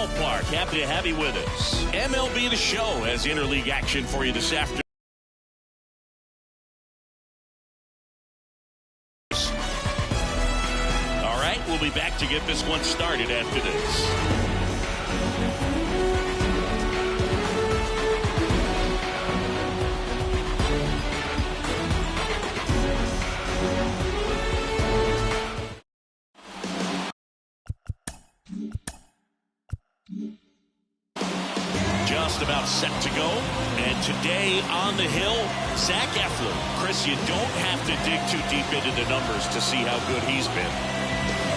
ballpark. Happy to have you with us. MLB The Show has interleague action for you this afternoon. All right, we'll be back to get this one started after this. Just about set to go. And today on the hill, Zach Eflin. Chris, you don't have to dig too deep into the numbers to see how good he's been.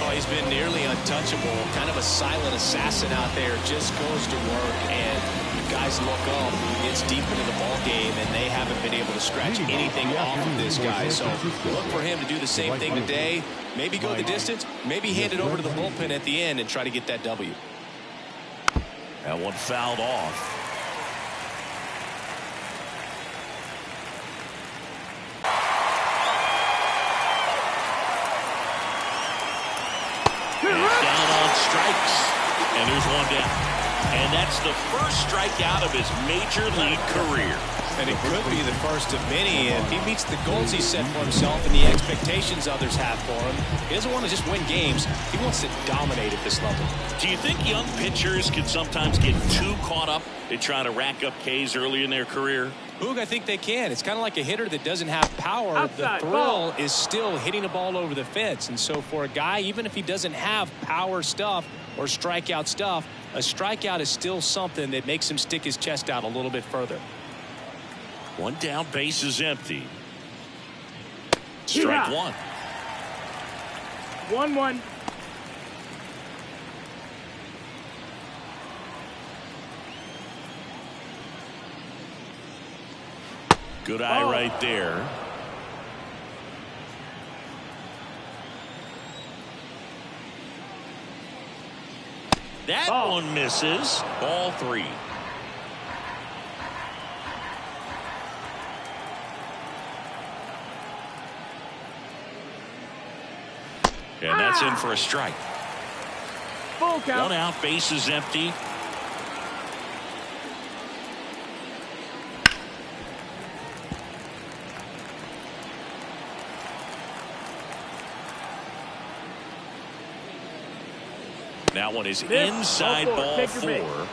Oh, he's been nearly untouchable. Kind of a silent assassin out there. Just goes to work. And you guys look up, it's deep into the ball game, and they haven't been able to scratch anything off of this guy. So look for him to do the same thing today. Maybe go the distance. Maybe hand it over to the bullpen at the end and try to get that W. That one fouled off. And down on strikes. And there's one down. And that's the first strikeout of his major league career. And it could be the first of many if he meets the goals he set for himself and the expectations others have for him. He doesn't want to just win games. He wants to dominate at this level. Do you think young pitchers can sometimes get too caught up in trying to rack up Ks early in their career? Boog, I think they can. It's kind of like a hitter that doesn't have power. Outside, the thrill is still hitting a ball over the fence. And so for a guy, even if he doesn't have power stuff or strikeout stuff, a strikeout is still something that makes him stick his chest out a little bit further. One down, base is empty. Strike one. 1-1. Good eye right there. That one misses. Ball three. And that's in for a strike. Full count. One out, base is empty. That one is inside ball four.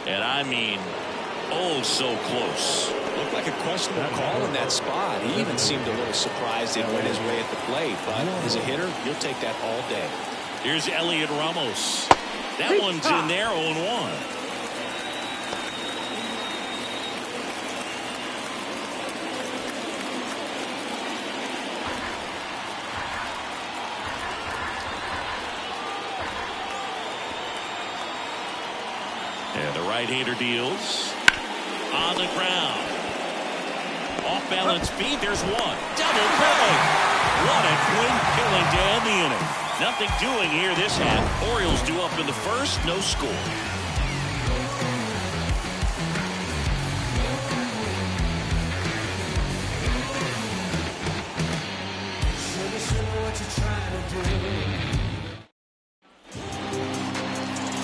And I mean, oh, so close. Looked like a questionable call in that spot. He even seemed a little surprised it went his way at the plate. But as a hitter, you'll take that all day. Here's Elliot Ramos. That one's in there, 0-1. And the right-hander deals. On the ground. Off-balance feed. There's one. Double play. What a quick killing to end the inning. Nothing doing here this half. Orioles due up in the first. No score.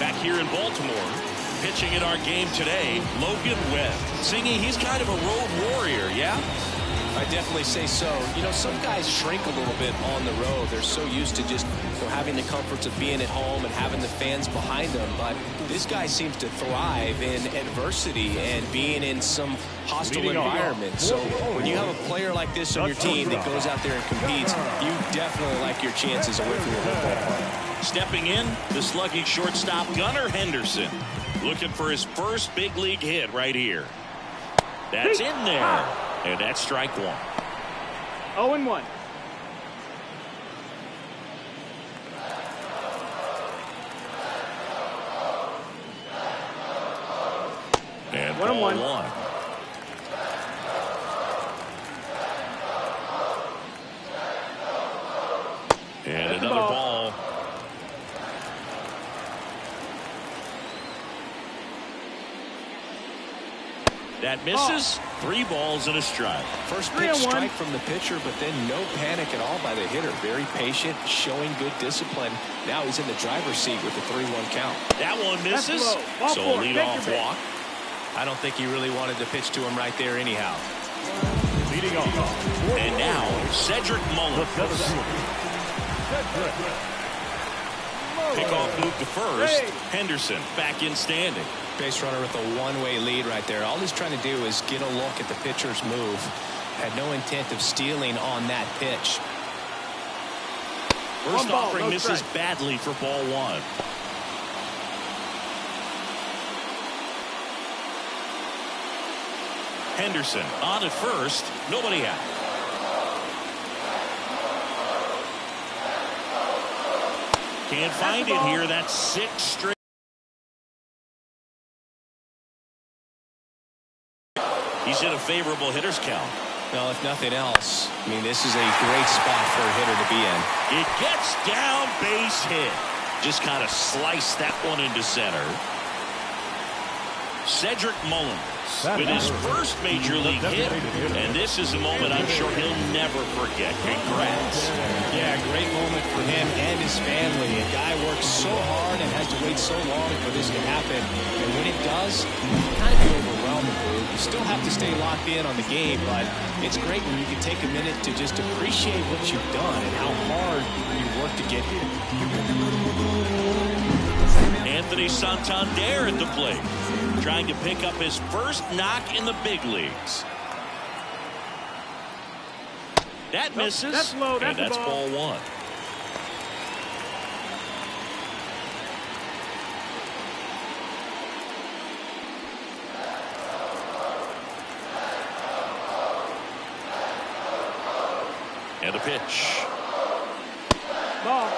Back here in Baltimore, pitching in our game today, Logan Webb. Singy, he's kind of a road warrior, yeah? I definitely say so. You know, some guys shrink a little bit on the road. They're so used to just having the comforts of being at home and having the fans behind them. But this guy seems to thrive in adversity and being in some hostile environment. So when you have a player like this on your team that goes out there and competes, you definitely like your chances away from your home ballpark. Stepping in, the slugging shortstop Gunnar Henderson. Looking for his first big league hit right here. That's in there. And that's strike one. 0-1. And 1-1. And another ball. That misses. 3 balls and a strike. First pitch strike from the pitcher, but then no panic at all by the hitter. Very patient, showing good discipline. Now he's in the driver's seat with the 3-1 count. That one misses. So a leadoff walk. I don't think he really wanted to pitch to him right there anyhow. Leading off. And now Cedric Mullins. Pickoff move to first. Henderson back in standing. Base runner with a one-way lead right there. All he's trying to do is get a look at the pitcher's move. Had no intent of stealing on that pitch. First offering misses badly for ball 1. Henderson on at first. Nobody out. Can't find it here. That's 6 straight. He's in a favorable hitter's count. Well, if nothing else, I mean, this is a great spot for a hitter to be in. It gets down, base hit. Just kind of sliced that one into center. Cedric Mullins with his first major league hit, and this is a moment I'm sure he'll never forget. Congrats. Yeah, great moment for him and his family. A guy works so hard and has to wait so long for this to happen, and when it does, you kind of feel overwhelmed. You still have to stay locked in on the game, but it's great when you can take a minute to just appreciate what you've done and how hard you worked to get here. Anthony Santander at the plate, trying to pick up his first knock in the big leagues. That misses. That's low. And that's ball 1. And a pitch. Ball.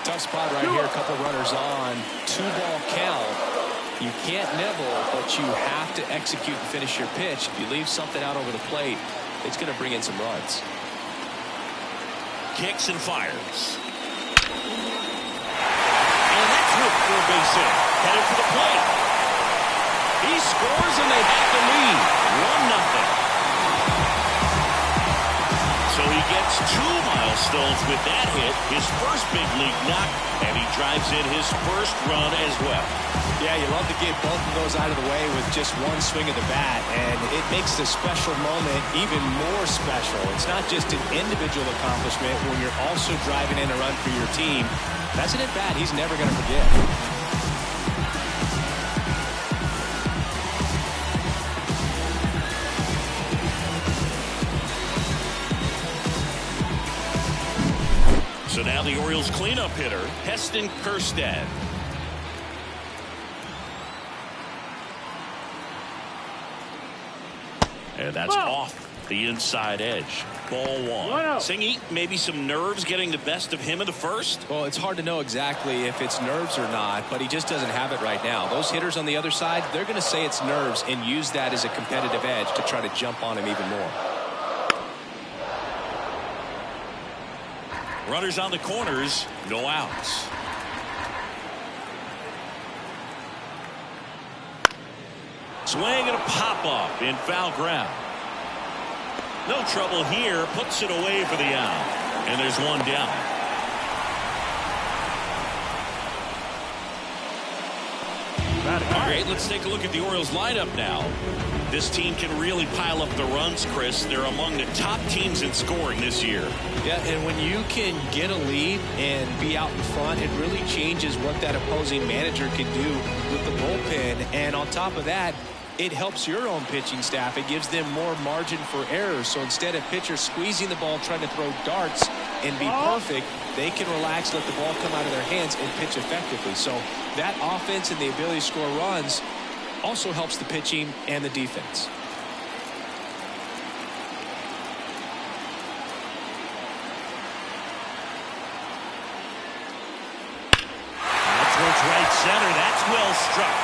Tough spot right here. A couple runners on. 2-ball count. You can't nibble, but you have to execute and finish your pitch. If you leave something out over the plate, it's going to bring in some runs. Kicks and fires. And that's hooked for a base hit. Headed for the plate. He scores and they have the lead. 1-0. So he gets 2 milestones with that hit, his first big league knock, and he drives in his first run as well. Yeah, you love to get both of those out of the way with just one swing of the bat, and it makes the special moment even more special. It's not just an individual accomplishment when you're also driving in a run for your team. That's an at-bat he's never going to forget. So now the Orioles cleanup hitter, Heston Kjerstad. And that's off the inside edge. Ball 1. Singy, maybe some nerves getting the best of him in the first? Well, it's hard to know exactly if it's nerves or not, but he just doesn't have it right now. Those hitters on the other side, they're going to say it's nerves and use that as a competitive edge to try to jump on him even more. Runners on the corners, no outs. Swing and a pop-up in foul ground. No trouble here, puts it away for the out. And there's one down. All right, let's take a look at the Orioles lineup now. This team can really pile up the runs, Chris. They're among the top teams in scoring this year. Yeah, and when you can get a lead and be out in front, it really changes what that opposing manager can do with the bullpen. And on top of that, it helps your own pitching staff. It gives them more margin for error. So instead of pitchers squeezing the ball, trying to throw darts and be perfect, they can relax, let the ball come out of their hands and pitch effectively. So that offense and the ability to score runs also helps the pitching and the defense. That's towards right center. That's well struck.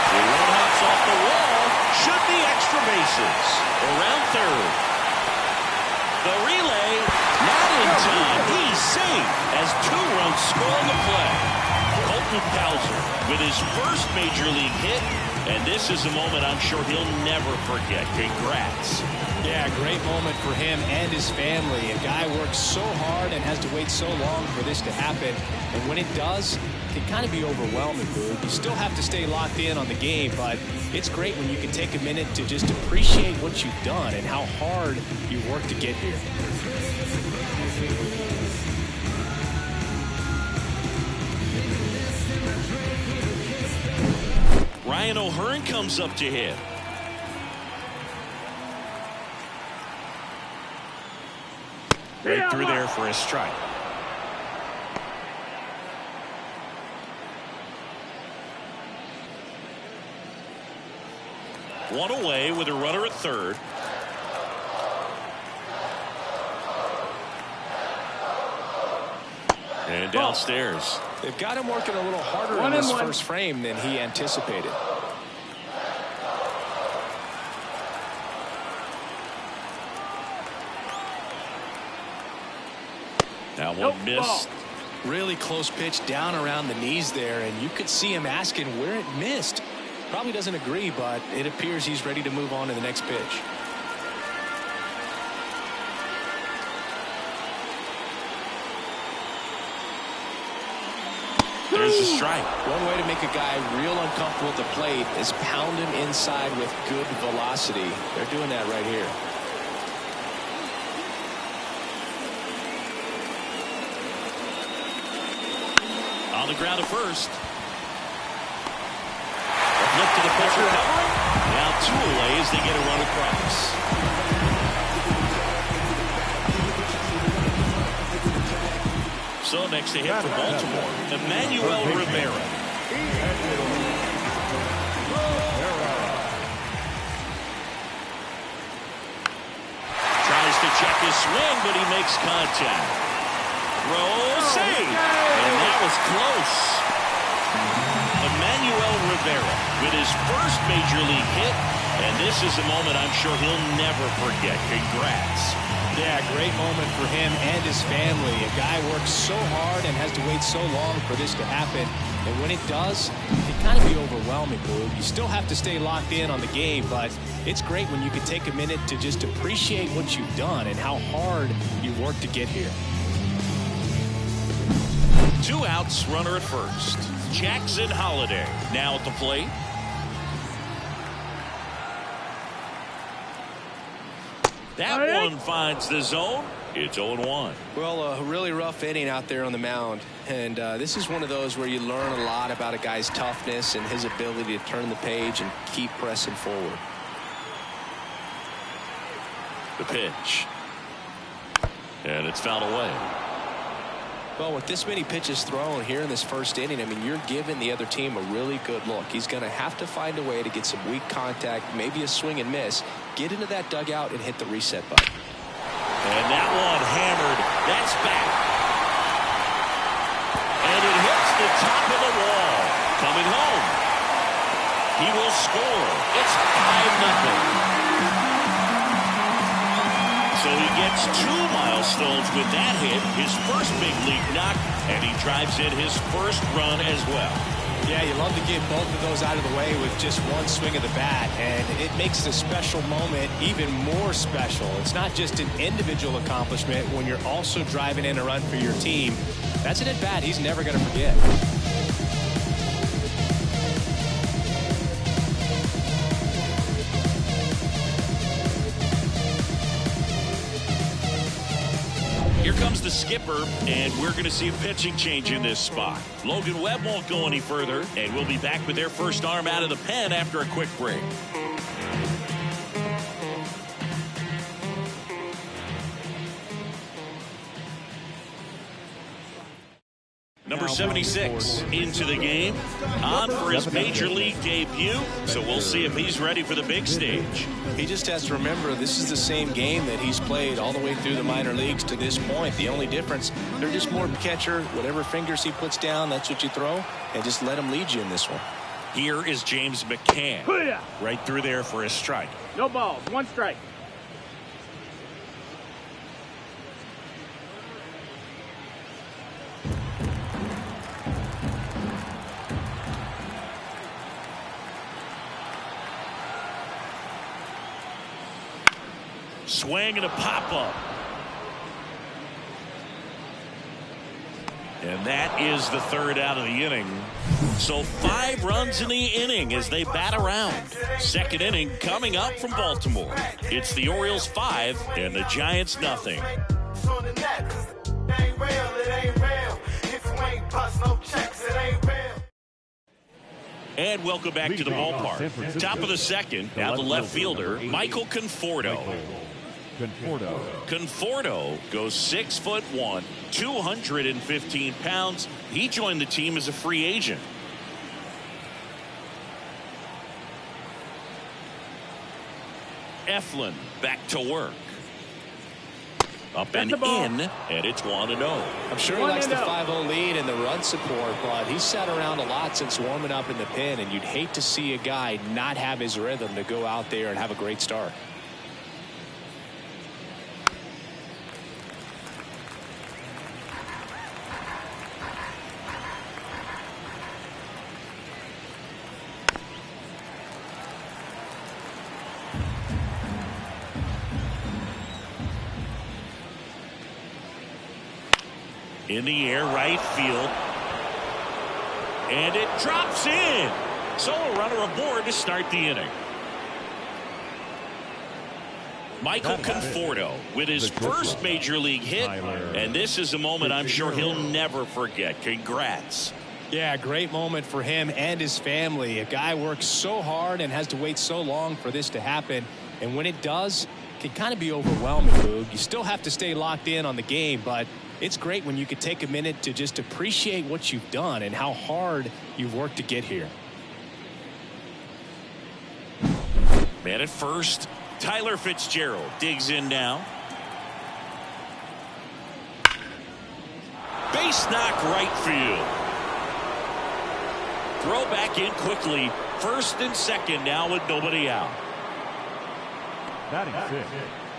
The one hops off the wall. Should be extra bases. Around third. The relay, not in time. He's safe as 2 runs score on the play. Bowser with his first major league hit, and this is a moment I'm sure he'll never forget. Congrats. Yeah, great moment for him and his family. A guy works so hard and has to wait so long for this to happen. And when it does, it can kind of be overwhelming, Boog. You still have to stay locked in on the game, but it's great when you can take a minute to just appreciate what you've done and how hard you worked to get here. Ryan O'Hearn comes up to hit. Right through there for a strike. One away with a runner at third. And downstairs. They've got him working a little harder in this first frame than he anticipated. Now one missed. Really close pitch down around the knees there, and you could see him asking where it missed. Probably doesn't agree, but it appears he's ready to move on to the next pitch. There's a strike. One way to make a guy real uncomfortable at the plate is pound him inside with good velocity. They're doing that right here. On the ground to first. A flip to the pitcher covering. Now two away as they get a run across. So next to hit for Baltimore, Emmanuel Rivera. Tries to check his swing, but he makes contact. Throw, save. And that was close. Emmanuel Rivera with his first major league hit, and this is a moment I'm sure he'll never forget. Congrats. Yeah, great moment for him and his family. A guy works so hard and has to wait so long for this to happen. And when it does, it can kind of be overwhelming, Boog. You still have to stay locked in on the game, but it's great when you can take a minute to just appreciate what you've done and how hard you worked to get here. 2 outs, runner at first. Jackson Holliday now at the plate. That one finds the zone. It's 0-1. Well, a really rough inning out there on the mound. And this is one of those where you learn a lot about a guy's toughness and his ability to turn the page and keep pressing forward. The pitch. And it's fouled away. Well, with this many pitches thrown here in this first inning, I mean, you're giving the other team a really good look. He's going to have to find a way to get some weak contact, maybe a swing and miss, get into that dugout and hit the reset button. And that one hammered. That's back. And it hits the top of the wall. Coming home. He will score. It's 5-0. So he gets 2 milestones with that hit, his first big league knock, and he drives in his first run as well. Yeah, you love to get both of those out of the way with just one swing of the bat, and it makes the special moment even more special. It's not just an individual accomplishment when you're also driving in a run for your team. That's an at-bat he's never going to forget. Here comes the skipper, and we're going to see a pitching change in this spot. Logan Webb won't go any further, and we'll be back with their first arm out of the pen after a quick break. Number 76 into the game, on for his major league debut, so we'll see if he's ready for the big stage. He just has to remember this is the same game that he's played all the way through the minor leagues to this point. The only difference, they're just more catcher. Whatever fingers he puts down, that's what you throw, and just let him lead you in this one. Here is James McCann, right through there for a strike. No balls, 1 strike. Swing and a pop-up. And that is the third out of the inning. So 5 runs in the inning as they bat around. Second inning coming up from Baltimore. It's the Orioles 5 and the Giants nothing. And welcome back to the ballpark. Top of the second, now the left fielder, Michael Conforto. Conforto goes 6'1", 215 pounds. He joined the team as a free agent. Eflin back to work. Up and in, and it's 1-0. I'm sure he likes the 5-0 lead and the run support, but he's sat around a lot since warming up in the pen, and you'd hate to see a guy not have his rhythm to go out there and have a great start. In the air, right field. And it drops in. So a runner aboard to start the inning. Michael Conforto with his first major league hit. And this is a moment I'm sure he'll never forget. Congrats. Yeah, great moment for him and his family. A guy works so hard and has to wait so long for this to happen. And when it does, it can kind of be overwhelming, Boog. You still have to stay locked in on the game, but it's great when you could take a minute to just appreciate what you've done and how hard you've worked to get here. Man at first, Tyler Fitzgerald digs in now. Base knock right field. Throw back in quickly. First and second now with nobody out.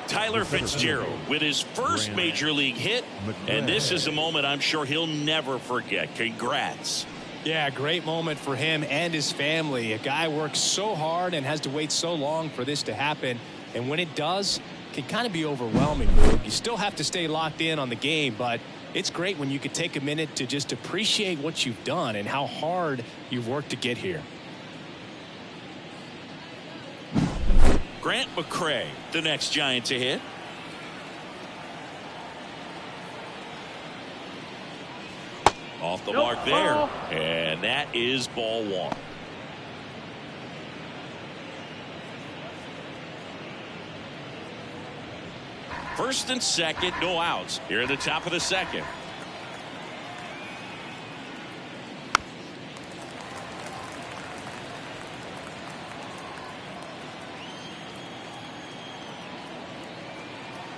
Tyler Fitzgerald with his first major league hit, and this is a moment I'm sure he'll never forget. Congrats. Yeah, great moment for him and his family. A guy works so hard and has to wait so long for this to happen, and when it does, it can kind of be overwhelming. You still have to stay locked in on the game, but it's great when you could take a minute to just appreciate what you've done and how hard you've worked to get here. Grant McCray, the next Giant to hit. Off the mark there. And that is ball 1. First and second, no outs. Here at the top of the second.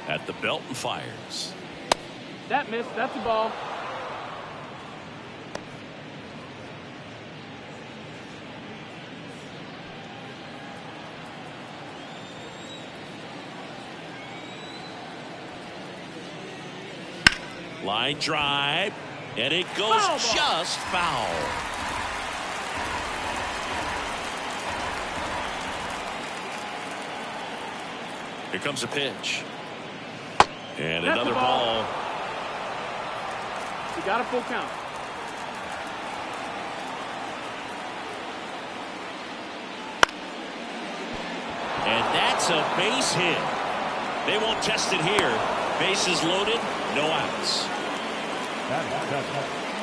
At the belt and fires. That missed. That's a ball. Line drive, and it goes just foul. Here comes a pitch. And That's another the ball. ball. You got a full count. And that's a base hit. They won't test it here. Bases loaded, no outs.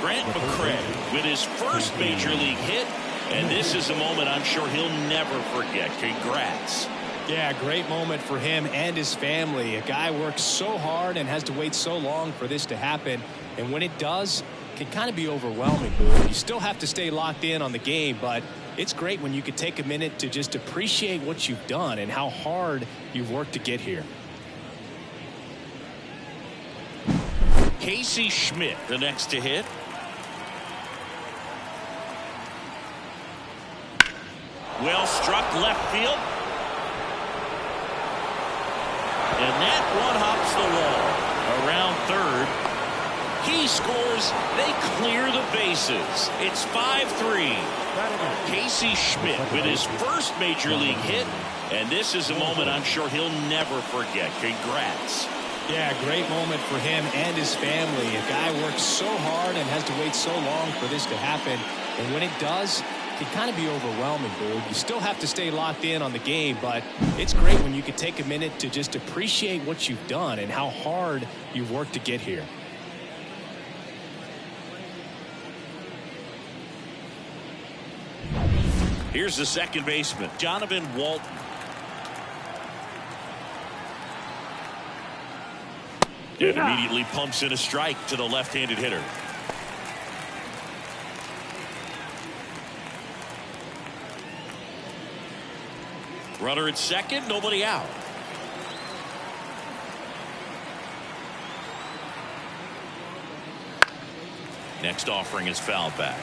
Grant McCray with his first major league hit, and this is a moment I'm sure he'll never forget. Congrats. Yeah, great moment for him and his family. A guy works so hard and has to wait so long for this to happen, and when it does, it can kind of be overwhelming. You still have to stay locked in on the game, but it's great when you could take a minute to just appreciate what you've done and how hard you've worked to get here. Casey Schmidt, the next to hit. Well struck left field. And that one hops the wall. Around third. He scores. They clear the bases. It's 5-3. Casey Schmidt with his first major league hit. And this is a moment I'm sure he'll never forget. Congrats. Yeah, great moment for him and his family. A guy works so hard and has to wait so long for this to happen. And when it does, it can kind of be overwhelming, dude. You still have to stay locked in on the game, but it's great when you can take a minute to just appreciate what you've done and how hard you've worked to get here. Here's the second baseman, Jonathan Walton. And immediately pumps in a strike to the left-handed hitter. Runner at second, nobody out. Next offering is fouled back.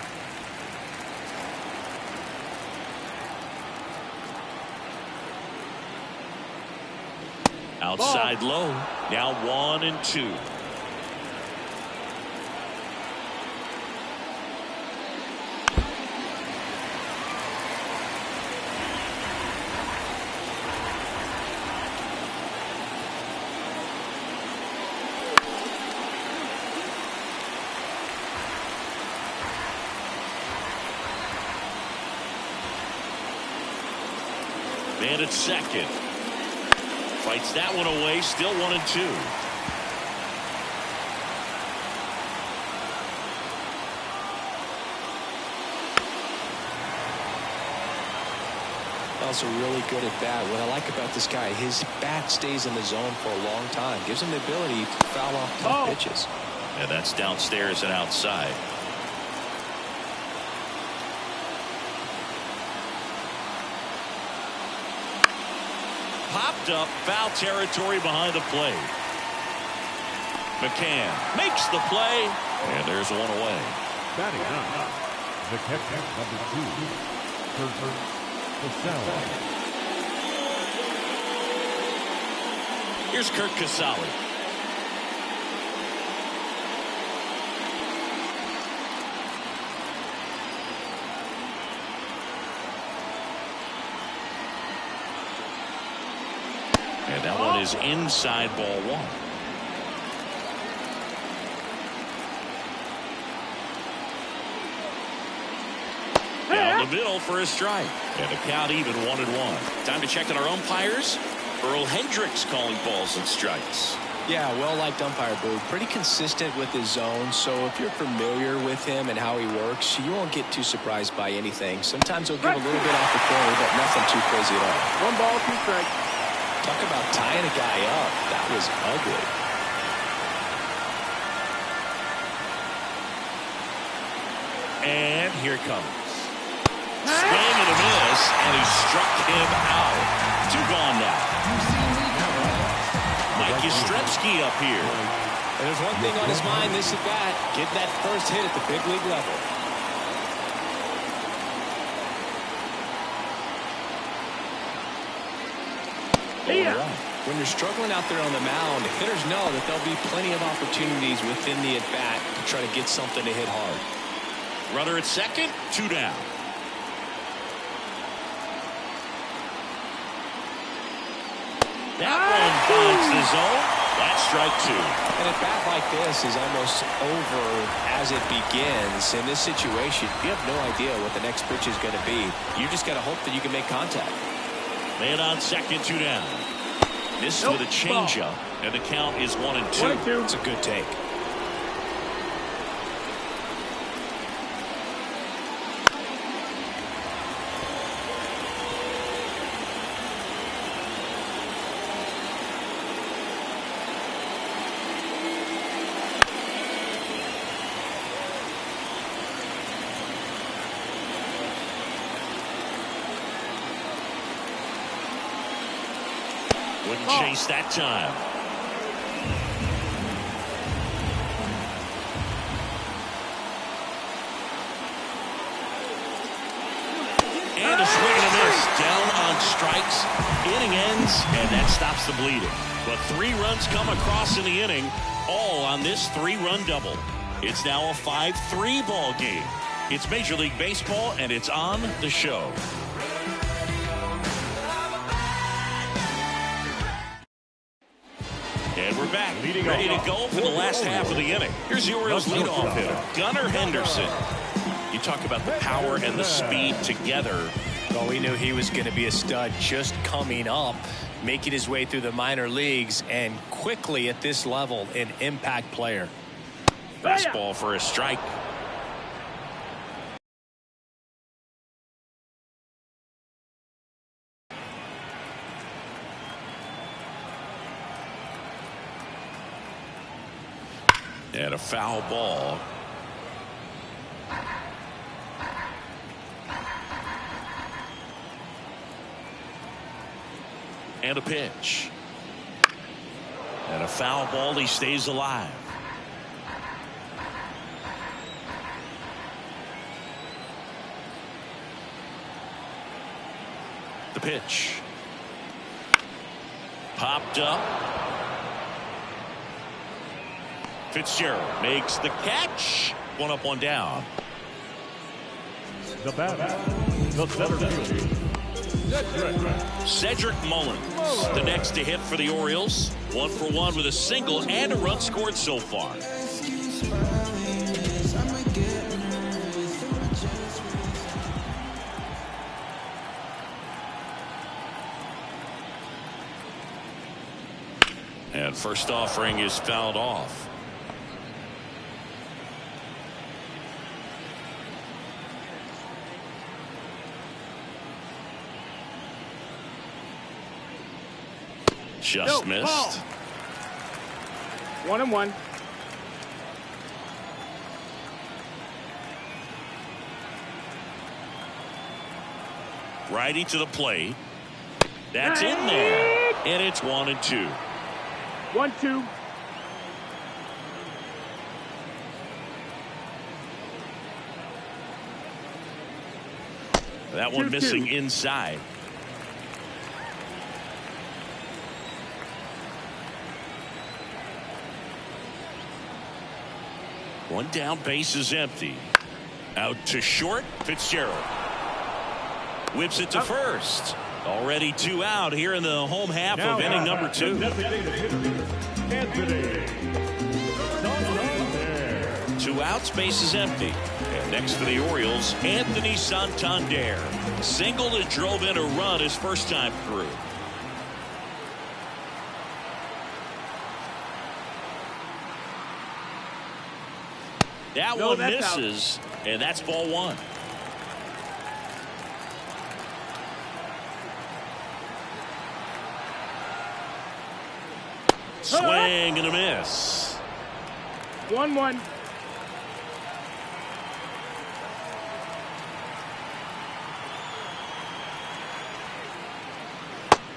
Outside low. Now 1-2. Man at second. Fights that one away. Still 1-2. Also really good at bat. What I like about this guy, his bat stays in the zone for a long time. Gives him the ability to foul off tough pitches. And that's downstairs and outside. Popped up, foul territory behind the plate. McCann makes the play, and there's one away. Batting up, the catcher, number 2, Here's Kurt Casale. And that one is inside, ball one. Down the middle for a strike. And the count even 1-1. Time to check on our umpires. Earl Hendricks calling balls and strikes. Yeah, well-liked umpire, Boo. Pretty consistent with his zone, so if you're familiar with him and how he works, you won't get too surprised by anything. Sometimes he'll give a little bit off the corner, but nothing too crazy at all. 1 ball, 2 strikes. Talk about tying a guy up. That was ugly. And here it comes. Swing and a miss, and he struck him out. 2 gone now. Mike Yastrzemski up here. And there's one thing on his mind this at bat. Get that first hit at the big league level. When you're struggling out there on the mound, hitters know that there'll be plenty of opportunities within the at-bat to try to get something to hit hard. Runner at second, 2 down. That one finds the zone. That's strike 2. An at-bat like this is almost over as it begins. In this situation, you have no idea what the next pitch is going to be. You just got to hope that you can make contact. Man on second, 2 down. This with a changeup, and the count is 1-2. It's a good take. Wouldn't chase that time. And a swing and a miss. Down on strikes. Inning ends, and that stops the bleeding. But 3 runs come across in the inning, all on this 3-run double. It's now a 5-3 ball game. It's Major League Baseball, and it's on the show. Ready to go for the last half of the inning. Here's the Orioles leadoff hitter, Gunnar Henderson. You talk about the power and the speed together. Well, we knew he was going to be a stud just coming up, making his way through the minor leagues, and quickly at this level, an impact player. Fastball for a strike. And a foul ball. And a pitch. And a foul ball. He stays alive. The pitch. Popped up. Fitzgerald makes the catch. One up, one down. The batter, the center fielder, Cedric Mullins, the next to hit for the Orioles. 1 for 1 with a single and a run scored so far. And first offering is fouled off. Just missed. 1-1. Righty to the plate. That's in there. And it's 1-2. 1-2. That one missing inside. One down, base is empty. Out to short, Fitzgerald. Whips it to first. Already 2 out here in the home half of inning number 2. Two outs, base is empty. And next for the Orioles, Anthony Santander. Single that drove in a run his first time through. That one misses, and that's ball 1. Swing and a miss. 1-1.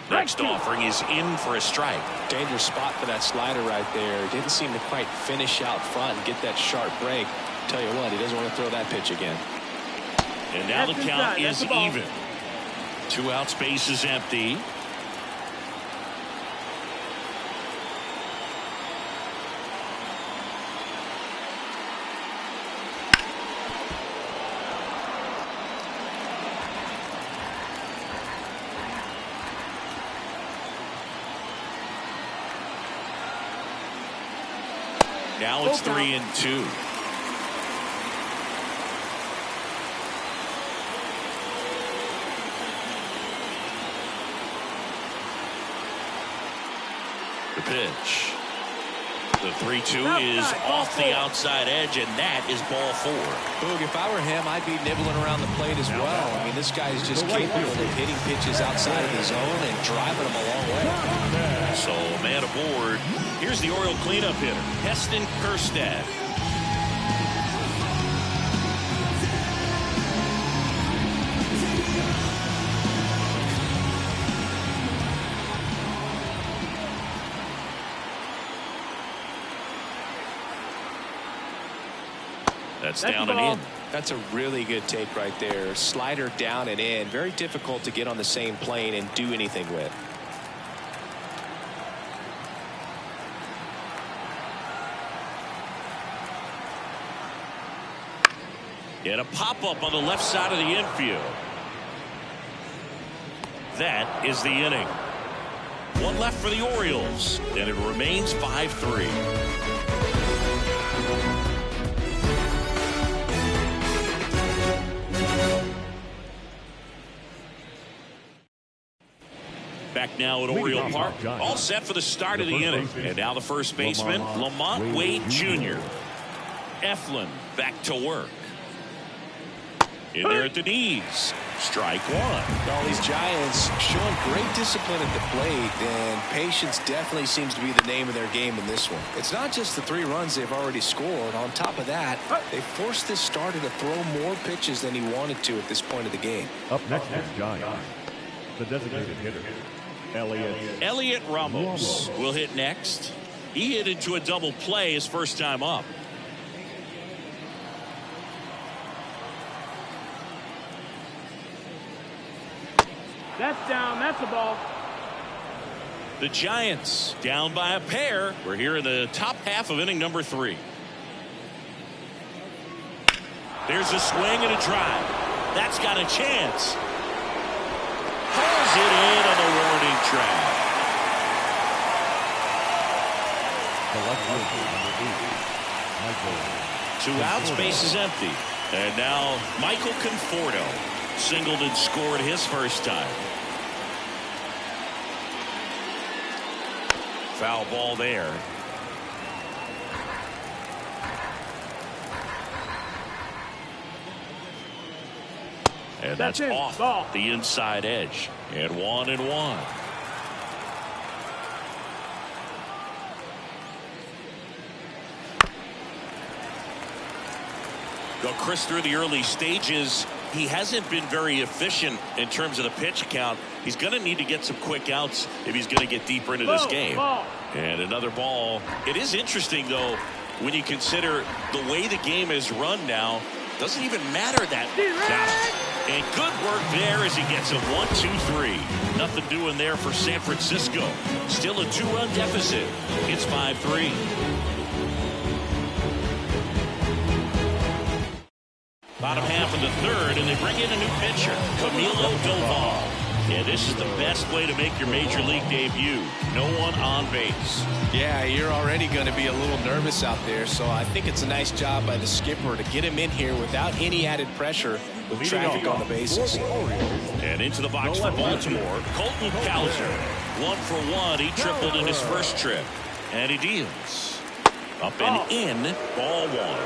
Next offering is in for a strike. Dangerous spot for that slider right there. Didn't seem to quite finish out front and get that sharp break. Tell you what, he doesn't want to throw that pitch again. And now the count is even. 2 outs, base is empty. Now it's 3-2. The pitch. The 3-2 is off the outside edge, and that is ball 4. Boog, if I were him, I'd be nibbling around the plate as well. I mean, this guy's just capable of hitting pitches outside of the zone and driving them a long way. So, man aboard. Here's the Oriole cleanup hitter, Heston Kjerstad. That's down and in. That's a really good take right there. Slider down and in. Very difficult to get on the same plane and do anything with. And a pop-up on the left side of the infield. That is the inning. one left for the Orioles, and it remains 5-3. Back now at Oriole Park, all set for the start of the inning. And now the first baseman, Lamont Wade Jr. Eflin back to work. In there at the knees. Strike one. All these Giants showing great discipline at the plate, and patience definitely seems to be the name of their game in this one. It's not just the 3 runs they've already scored. On top of that, they forced this starter to throw more pitches than he wanted to at this point of the game. Up next is Giants, the designated hitter, Elliot Ramos will hit next. He hit into a double play his first time up. That's down. That's a ball. The Giants down by a pair. We're here in the top half of inning number 3. There's a swing and a drive. That's got a chance. Pulls it in on the warning track. Two outs, base is empty. And now Michael Conforto singled and scored his first time. Foul ball there. And that's off the inside edge. And 1-1. Go Chris through the early stages. He hasn't been very efficient in terms of the pitch count. He's going to need to get some quick outs if he's going to get deeper into this game. And another ball. It is interesting, though, when you consider the way the game is run now. Doesn't even matter that much. And good work there as he gets a 1-2-3. Nothing doing there for San Francisco. Still a 2-run deficit. It's 5-3. Bottom half of the third, and they bring in a new pitcher, Camilo Doval. Yeah, this is the best way to make your major league debut. No one on base. Yeah, you're already going to be a little nervous out there, so I think it's a nice job by the skipper to get him in here without any added pressure with traffic on the bases. And into the box for Baltimore, Colton Cowser. 1 for 1. He tripled in his first trip. And he deals. Up and in, ball 1.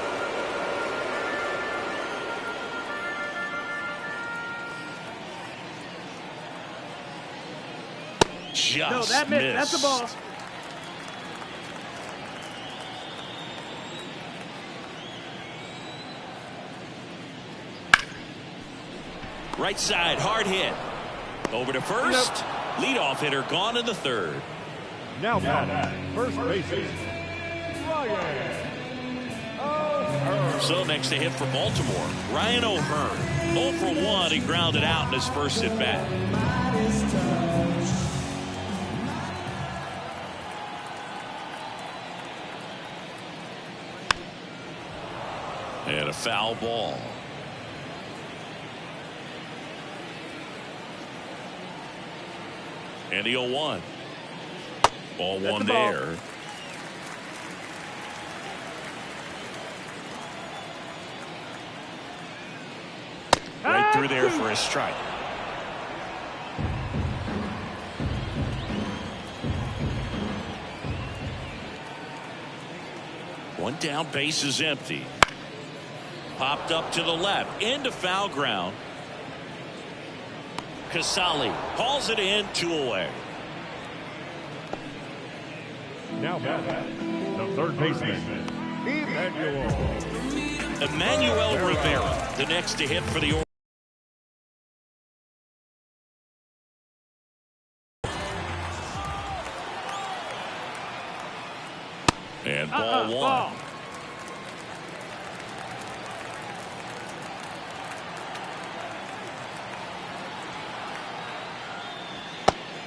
Just that missed. That's a ball. Right side, hard hit. Over to first. Leadoff hitter gone in the third. Now first baseman, Ryan O'Hearn. So next to hit for Baltimore, Ryan O'Hearn. 0 for 1. He grounded out in his first at bat. And a foul ball. And the 0-1. Ball 1 there. Right through there for a strike. One down, base is empty. Popped up to the left, into foul ground. Casali hauls it in, 2 away. Now the third baseman, Emmanuel Rivera, the next to hit for the Orioles. And ball 1.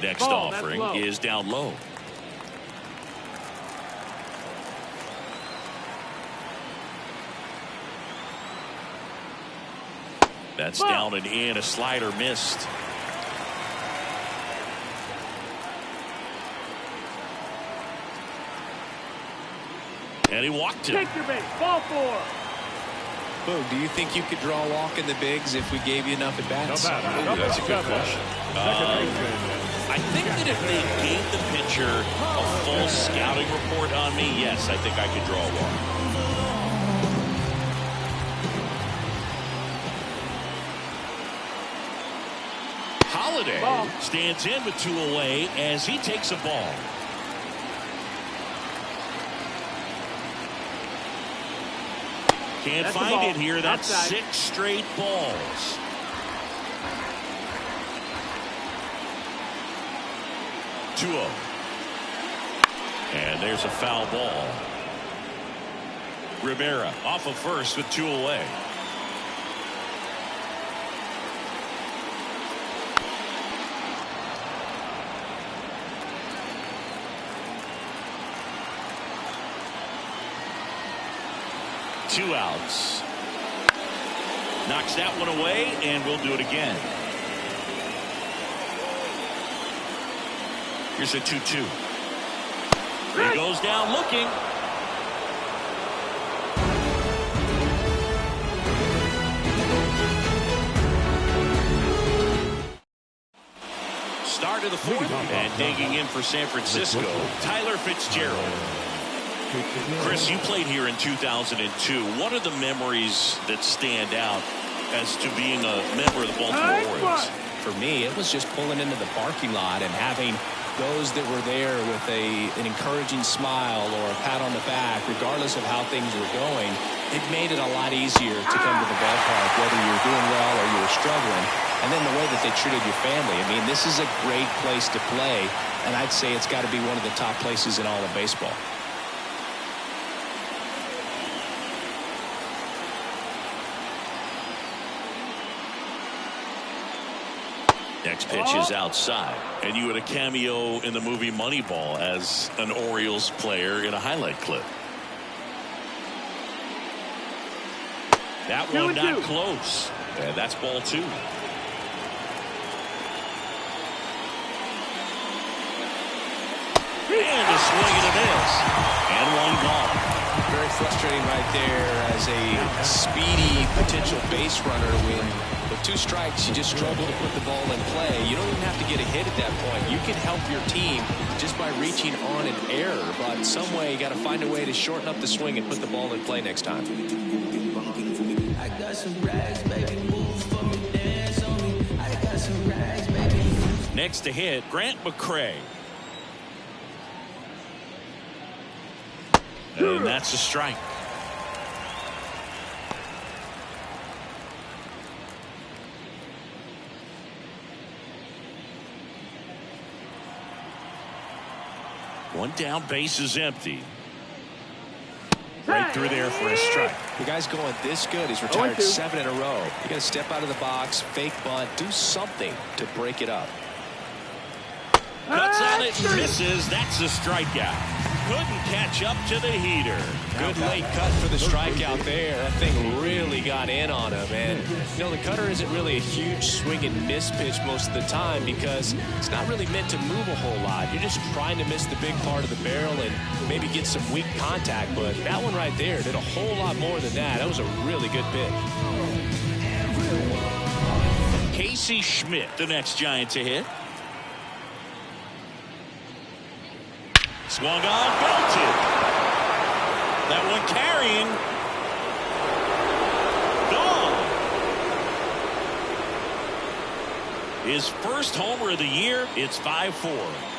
Next offering is down low. That's down and in. A slider missed. And he walked him. Take your base. Ball 4. Boog, do you think you could draw a walk in the bigs if we gave you enough at bats? Ooh, that's a good question. I think that if they gave the pitcher a full scouting report on me, yes, I think I could draw a walk. Holiday stands in with 2 away as he takes a ball. Can't find it here. That's outside. 6 straight balls. Two-0. And there's a foul ball. Rivera off of first with 2 away. Two outs. Knocks that one away, and we'll do it again. Here's a 2-2. He goes down looking. Start of the 4th, and digging in for San Francisco, Tyler Fitzgerald. Chris, you played here in 2002. What are the memories that stand out as to being a member of the Baltimore Orioles? For me, it was just pulling into the parking lot and having those that were there with an encouraging smile or a pat on the back, regardless of how things were going. It made it a lot easier to come to the ballpark, whether you were doing well or you were struggling. And then the way that they treated your family. I mean, this is a great place to play, and I'd say it's got to be one of the top places in all of baseball. Next pitch is outside. And you had a cameo in the movie Moneyball as an Orioles player in a highlight clip. That one not close. And that's ball 2. And a swing and a miss. And one gone. Very frustrating right there as a speedy potential base runner when with 2 strikes you just struggle to put the ball in play. You don't even have to get a hit at that point. You can help your team just by reaching on an error, but some way you got to find a way to shorten up the swing and put the ball in play next time. I got some rags, baby, move for me, dance on me. I got some rags, baby. Next to hit, Grant McCray. And that's a strike. One down, base is empty. Right through there for a strike. The guy's going this good. He's retired 7 in a row. You got to step out of the box, fake bunt, do something to break it up. Cuts on it, misses. That's a strikeout. Couldn't catch up to the heater. Good late cut for the strikeout there. That thing really got in on him. And, you know, the cutter isn't really a huge swing and miss pitch most of the time because it's not really meant to move a whole lot. You're just trying to miss the big part of the barrel and maybe get some weak contact. But that one right there did a whole lot more than that. That was a really good pitch. Casey Schmidt, the next Giant to hit. Swung on, belted. That one carrying. Gone. His first homer of the year. It's 5-4.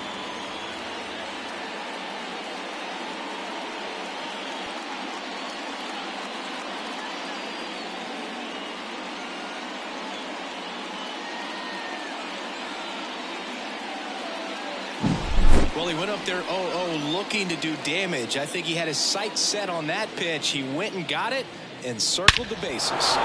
Well, he went up there 0-0 looking to do damage. I think he had his sights set on that pitch. He went and got it and circled the bases.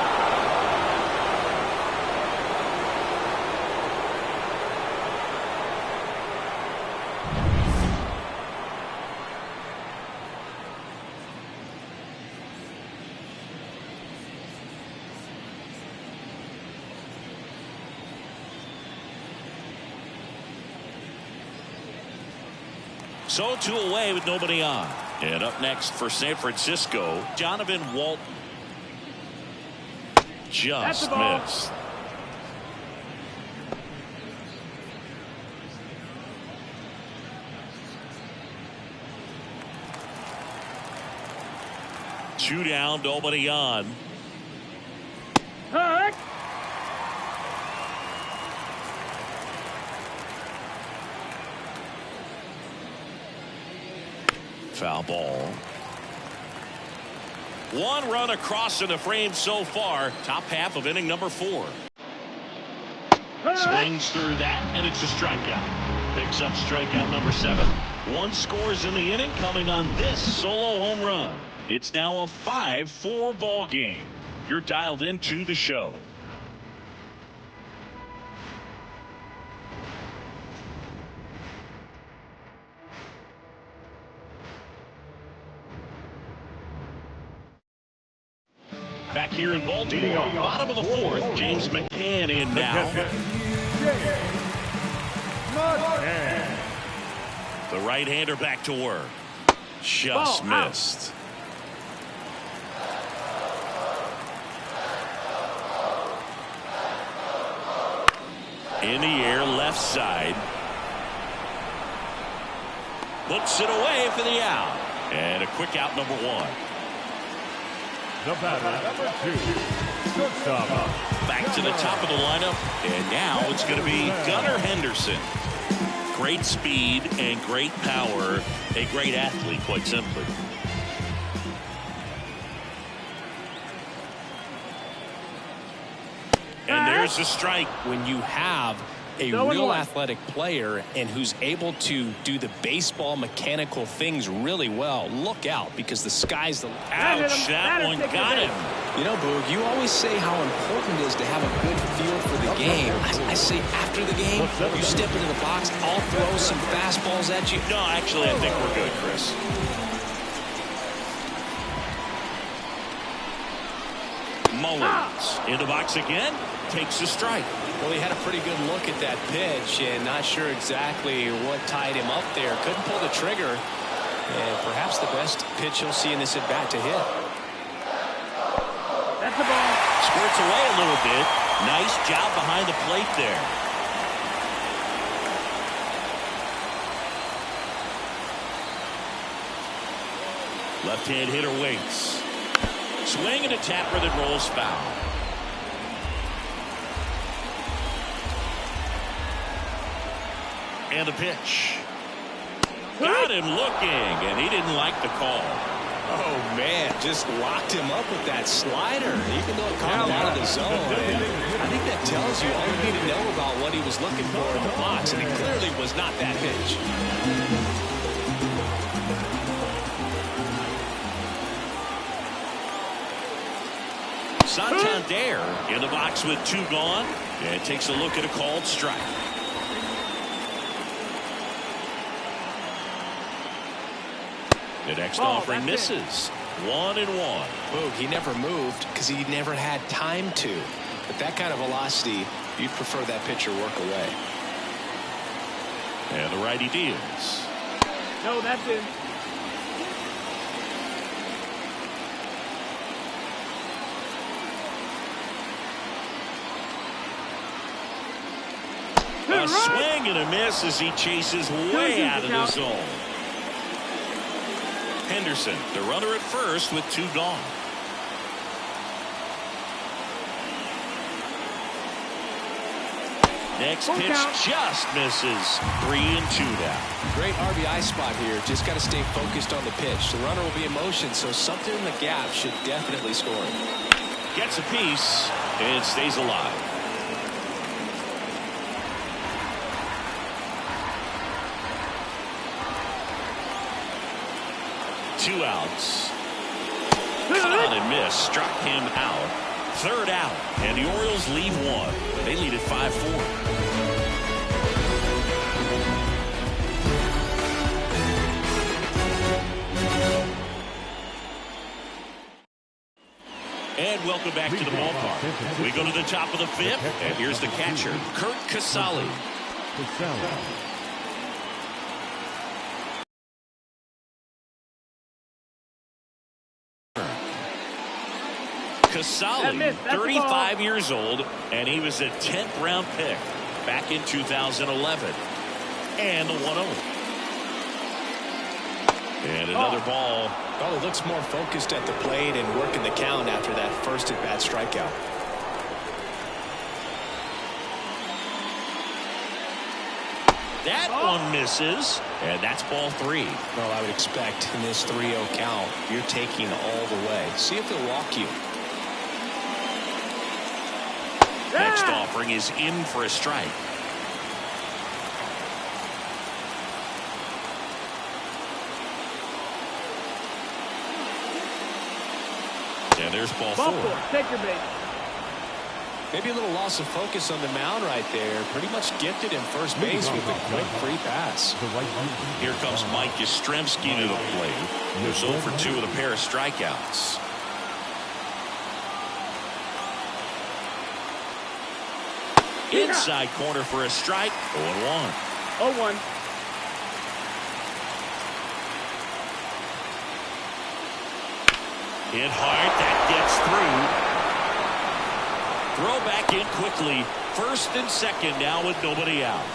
So 2 away with nobody on. And up next for San Francisco, Donovan Walton. Just missed. Two down, nobody on. Hurt. Foul ball. One run across in the frame so far. Top half of inning number 4. Swings through that, and it's a strikeout. Picks up strikeout number 7. 1 scores in the inning coming on this solo home run. It's now a 5-4 ball game. You're dialed into the show. Back here in Baltimore, bottom of the 4th, James McCann in now. The right-hander back to work. Just missed. In the air, left side. Puts it away for the out. And a quick out, number 1. The batter, number 2, shortstop. Back to the top of the lineup, and now it's going to be Gunnar Henderson. Great speed and great power. A great athlete, quite simply. And there's the strike. When you have a real athletic player and who's able to do the baseball mechanical things really well, look out, because the sky's the limit. Ouch, that one got him. You know, Boog, you always say how important it is to have a good feel for the game. I say after the game, you step into the box, I'll throw some fastballs at you. No, actually, I think we're good, Chris. Mullins in the box again, takes a strike. Well, he had a pretty good look at that pitch and not sure exactly what tied him up there. Couldn't pull the trigger. And perhaps the best pitch you'll see in this at-bat to hit. That's the ball. Squirts away a little bit. Nice job behind the plate there. Left-hand hitter waits. Swing and a tapper that rolls foul. And a pitch. Got him looking, and he didn't like the call. Oh, man, just locked him up with that slider, even though it caught him out of the zone. And I think that tells you all you need to know about what he was looking for in the box, and it clearly was not that pitch. Santander in the box with 2 gone, and takes a look at a called strike. The next offering misses. 1-1. Boog, he never moved because he never had time to. But that kind of velocity, you'd prefer that pitcher work away. And the righty deals. No, that's in. A swing and a miss as he chases way out of the zone. Henderson, the runner at first with 2 gone. Next pitch just misses. 3-2 now. Great RBI spot here. Just got to stay focused on the pitch. The runner will be in motion, so something in the gap should definitely score him. Gets a piece and stays alive. Two outs. Caught and missed. Struck him out. 3rd out. And the Orioles leave 1. They lead at 5-4. And welcome back to the ballpark. We go to the top of the 5th. And here's the catcher, Kurt Casale. Casale, That's the 35 years old, and he was a 10th round pick back in 2011. And the 1-0. And another ball. Well, he looks more focused at the plate and working the count after that first at-bat strikeout. That one misses, and that's ball 3. Well, I would expect in this 3-0 count, you're taking all the way. See if he'll walk you. Next offering is in for a strike. And there's ball 4. Take your base. Maybe a little loss of focus on the mound right there. Pretty much gifted in first base with a quick free pass. Here comes Mike Yastrzemski to the plate. Who's 0 for 2 with a pair of strikeouts. Inside corner for a strike. 0-1. 0-1. Hit hard. That gets through. Throw back in quickly. First and second now with nobody out.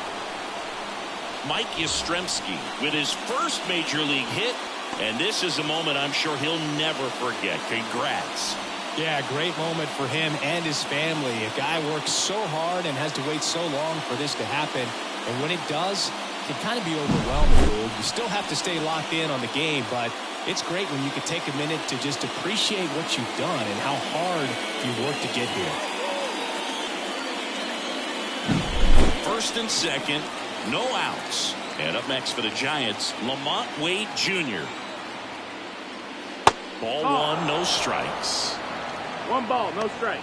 Mike Yastrzemski with his first major league hit. And this is a moment I'm sure he'll never forget. Congrats. Yeah, great moment for him and his family. A guy works so hard and has to wait so long for this to happen. And when it does, it can kind of be overwhelming. You still have to stay locked in on the game, but it's great when you can take a minute to just appreciate what you've done and how hard you worked to get here. First and second, no outs. And up next for the Giants, Lamont Wade Jr. Ball 1, no strikes. 1 ball, no strike.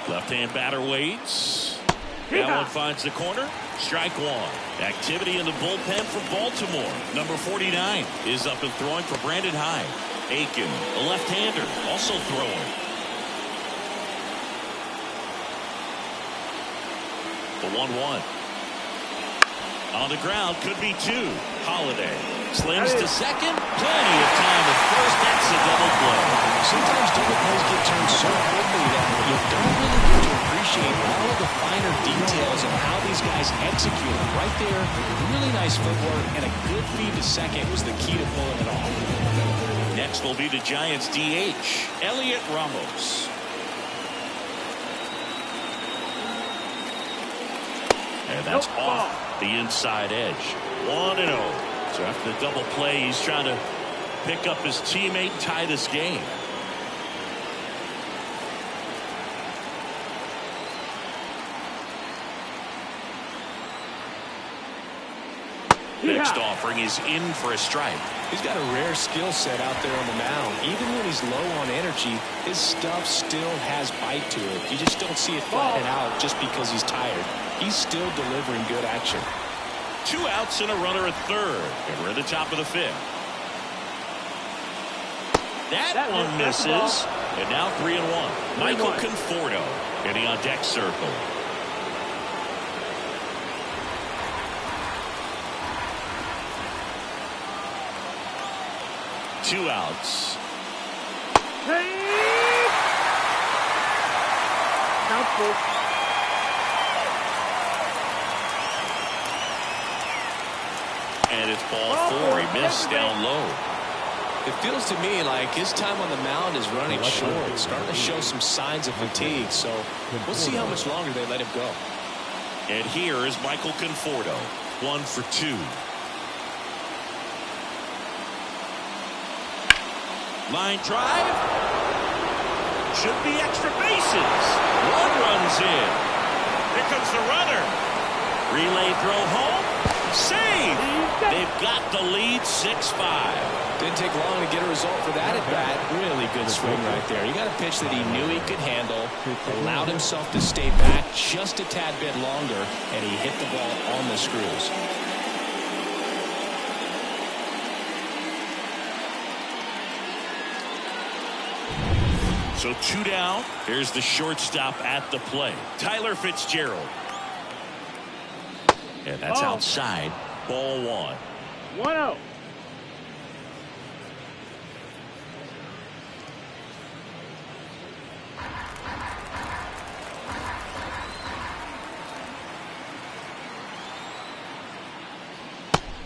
Left-hand batter waits. That one finds the corner. Strike 1. Activity in the bullpen for Baltimore. Number 49 is up and throwing for Brandon Hyde. Aiken, a left-hander, also throwing. The 1-1. On the ground, could be 2. Holiday slams to second. Plenty of time at first. That's a double play. Sometimes double plays get turned so quickly that you don't really get to appreciate all of the finer details of how these guys execute. Right there, really nice footwork and a good feed to second was the key to pulling it off. Next will be the Giants DH, Elliot Ramos. And that's off the inside edge. 1-0. So after the double play, he's trying to pick up his teammate, tie this game. Next offering is in for a strike. He's got a rare skill set out there on the mound. Even when he's low on energy, his stuff still has bite to it. You just don't see it flatten out just because he's tired. He's still delivering good action. 2 outs and a runner at third. And we're at the top of the 5th. That one misses. And now 3-1. Michael Conforto getting on deck circle. Two outs. Doubtful. And it's ball 4. He missed down low. It feels to me like his time on the mound is running short, starting to show some signs of fatigue. So we'll see how much longer they let him go. And here is Michael Conforto, 1 for 2. Line drive. Should be extra bases. 1 runs in. Here comes the runner. Relay throw home. Save. They've got the lead 6-5. Didn't take long to get a result for that at bat. Really good swing right there. He got a pitch that he knew he could handle, allowed himself to stay back just a tad bit longer, and he hit the ball on the screws. So 2 down. Here's the shortstop at the plate, Tyler Fitzgerald. And that's outside. Ball one. 1-0.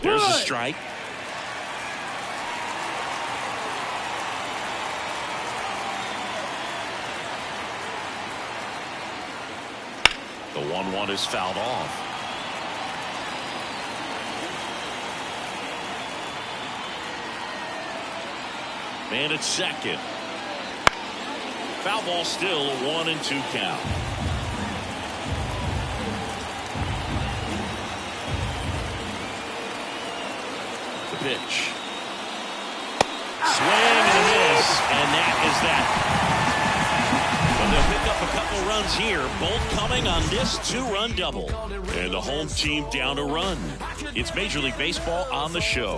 There's a strike. The 1-1 is fouled off. Man at second. Foul ball, still a 1-2 count. The pitch. Swing and a miss, and that is that. But they'll pick up a couple runs here, both coming on this 2-run double. And the home team down a run. It's Major League Baseball on the show.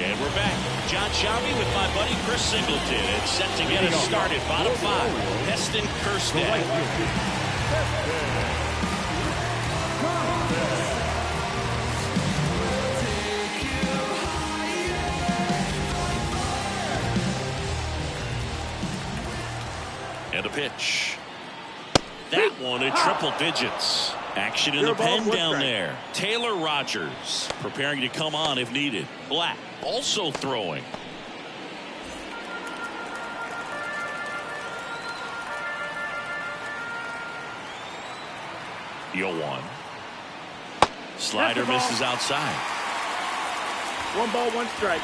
And we're back. John Shelby with my buddy Chris Singleton. It's set to get us started. Bottom five. Heston Kjerstad. And a pitch. That one at triple digits. Action in the pen down there. Taylor Rogers preparing to come on if needed. Black also throwing. The 0-1. Slider misses outside. 1 ball, 1 strike.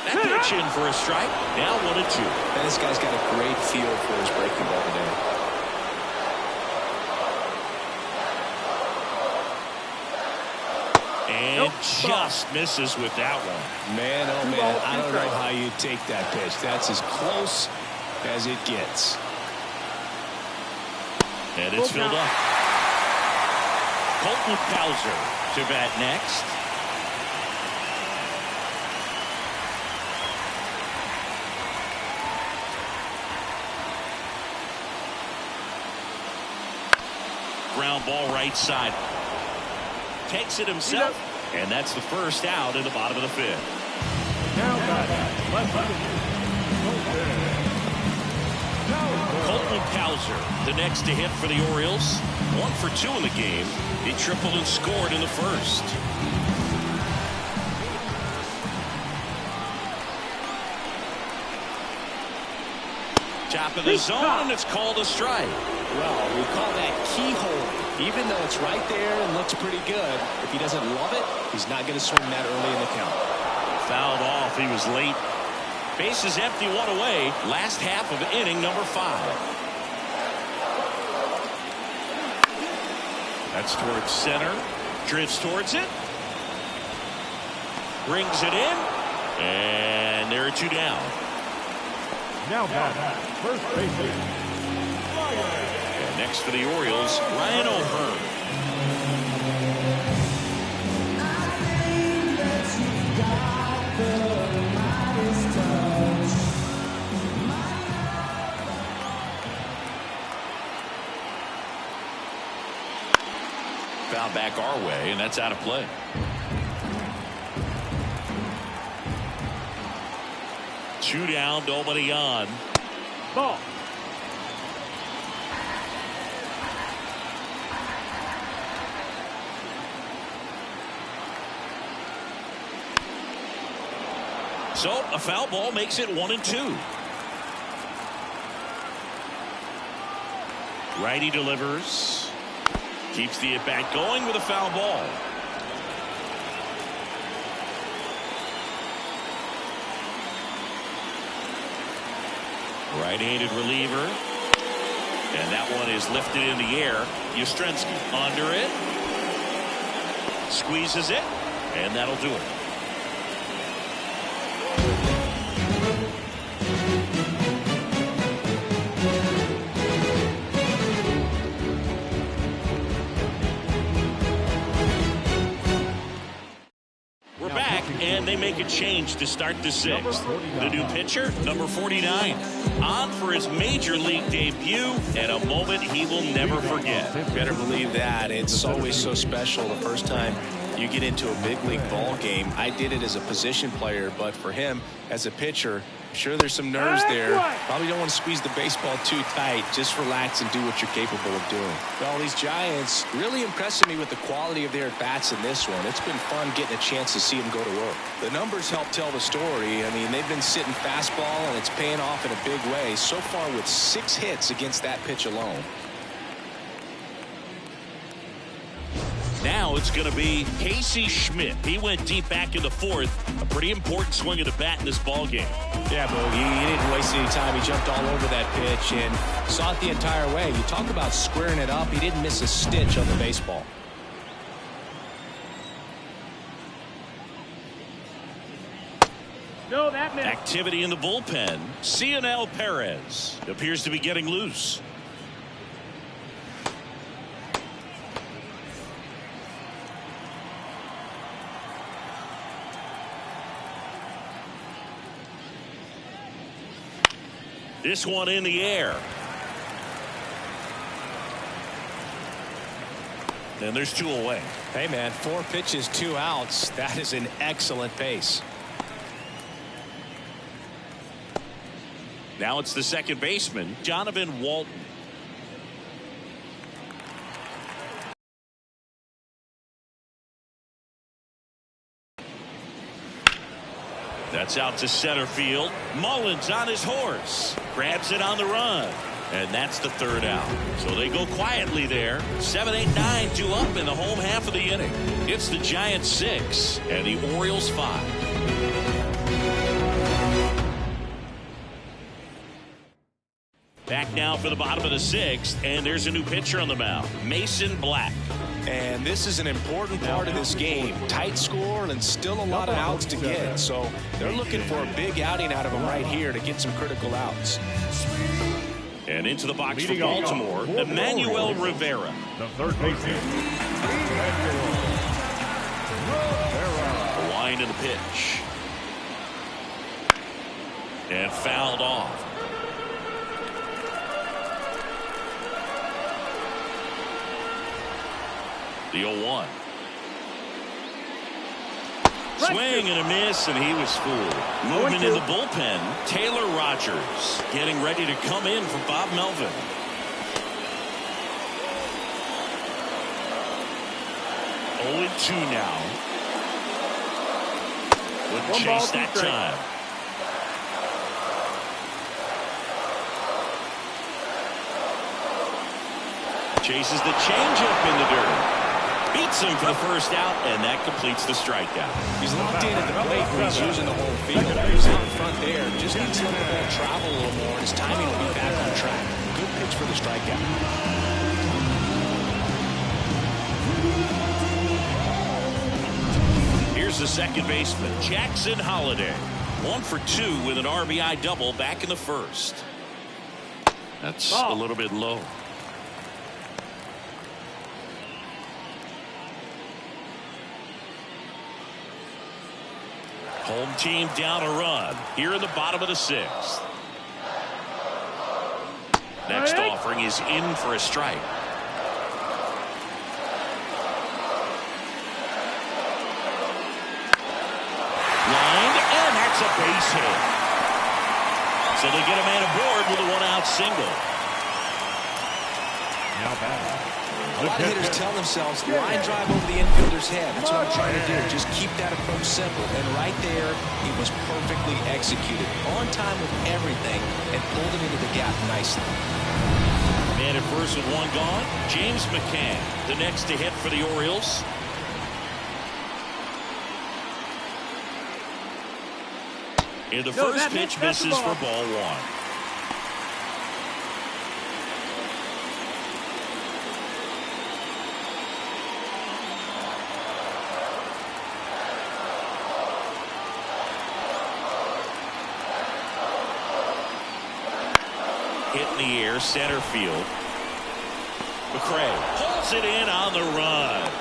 That pitch in for a strike. Now 1-2. And this guy's got a great feel for his breaking ball today. And just misses with that one. Man, oh man, I don't know how you take that pitch. That's as close as it gets. And it's filled up. Colton Cowser to bat next. Ground ball right side. Takes it himself. And that's the first out in the bottom of the fifth. Colton Cowser, the next to hit for the Orioles. 1 for 2 in the game. He tripled and scored in the first. Top of the zone, and it's called a strike. Well, we call that keyhole. Even though it's right there and looks pretty good, if he doesn't love it, he's not going to swing that early in the count. Fouled off. He was late. Bases empty, 1 away. Last half of inning number 5. That's towards center. Drifts towards it. Brings it in. And there are 2 down. Now back, first baseman. And next for the Orioles, Ryan O'Hearn. Foul back our way, and that's out of play. Two down, nobody on. Ball. So a foul ball makes it 1-2. Righty delivers. Keeps the at-bat going with a foul ball. Right-handed reliever. And that one is lifted in the air. Yastrzemski under it. Squeezes it. And that'll do it. and they make a change to start the sixth. The new pitcher, number 49, on for his major league debut and a moment he will never forget. Better believe that. It's always so special the first time you get into a big league ball game. I did it as a position player, but for him as a pitcher, I'm sure there's some nerves there. Probably don't want to squeeze the baseball too tight. Just relax and do what you're capable of doing. Well, these Giants really impressing me with the quality of their at-bats in this one. It's been fun getting a chance to see them go to work. The numbers help tell the story. I mean, they've been sitting fastball, and it's paying off in a big way so far with 6 hits against that pitch alone. Now it's going to be Casey Schmidt. He went deep back in the fourth. A pretty important swing of the bat in this ball game. Yeah, Bogey, he didn't waste any time. He jumped all over that pitch and saw it the entire way. You talk about squaring it up. He didn't miss a stitch on the baseball. No, that missed. Activity in the bullpen. Cionel Perez appears to be getting loose. This one in the air. And there's 2 away. Hey, man, 4 pitches, 2 outs. That is an excellent pace. Now it's the second baseman, Jonathan Walton. That's out to center field. Mullins on his horse. Grabs it on the run. And that's the 3rd out. So they go quietly there. 7, 8, 9, 2 up in the home half of the inning. It's the Giants 6 and the Orioles 5. Back now for the bottom of the 6th, and there's a new pitcher on the mound, Mason Black. And this is an important part of this game. Tight score and still a lot of outs to get. So they're looking for a big outing out of him right here to get some critical outs. And into the box for Baltimore, Emmanuel Rivera. The third baseman. The line in the pitch. And fouled off. The 0-1. Swing and a miss, and he was fooled. Movement in the bullpen. Taylor Rogers getting ready to come in for Bob Melvin. 0-2 now. Wouldn't chase that time. Chases the changeup in the dirt. Beats him for the first out, and that completes the strikeout. He's locked in at the plate when he's using the whole field. He's out in front there. Just needs to let the ball travel a little more, and his timing will be back on track. Good pitch for the strikeout. Here's the second baseman, Jackson Holliday. 1 for 2 with an RBI double back in the first. That's a little bit low. Home team down a run here in the bottom of the 6th. Next offering is in for a strike. Lined, and that's a base hit. So they get a man aboard with a 1-out single. Now batting. A lot of hitters tell themselves line drive over the infielder's head. That's what I'm trying to do. Just keep that approach simple. And right there, he was perfectly executed. On time with everything and pulled him into the gap nicely. Man at first with 1 gone. James McCann, the next to hit for the Orioles. And the first pitch misses for ball 1. Hit in the air, center field. McCray pulls it in on the run.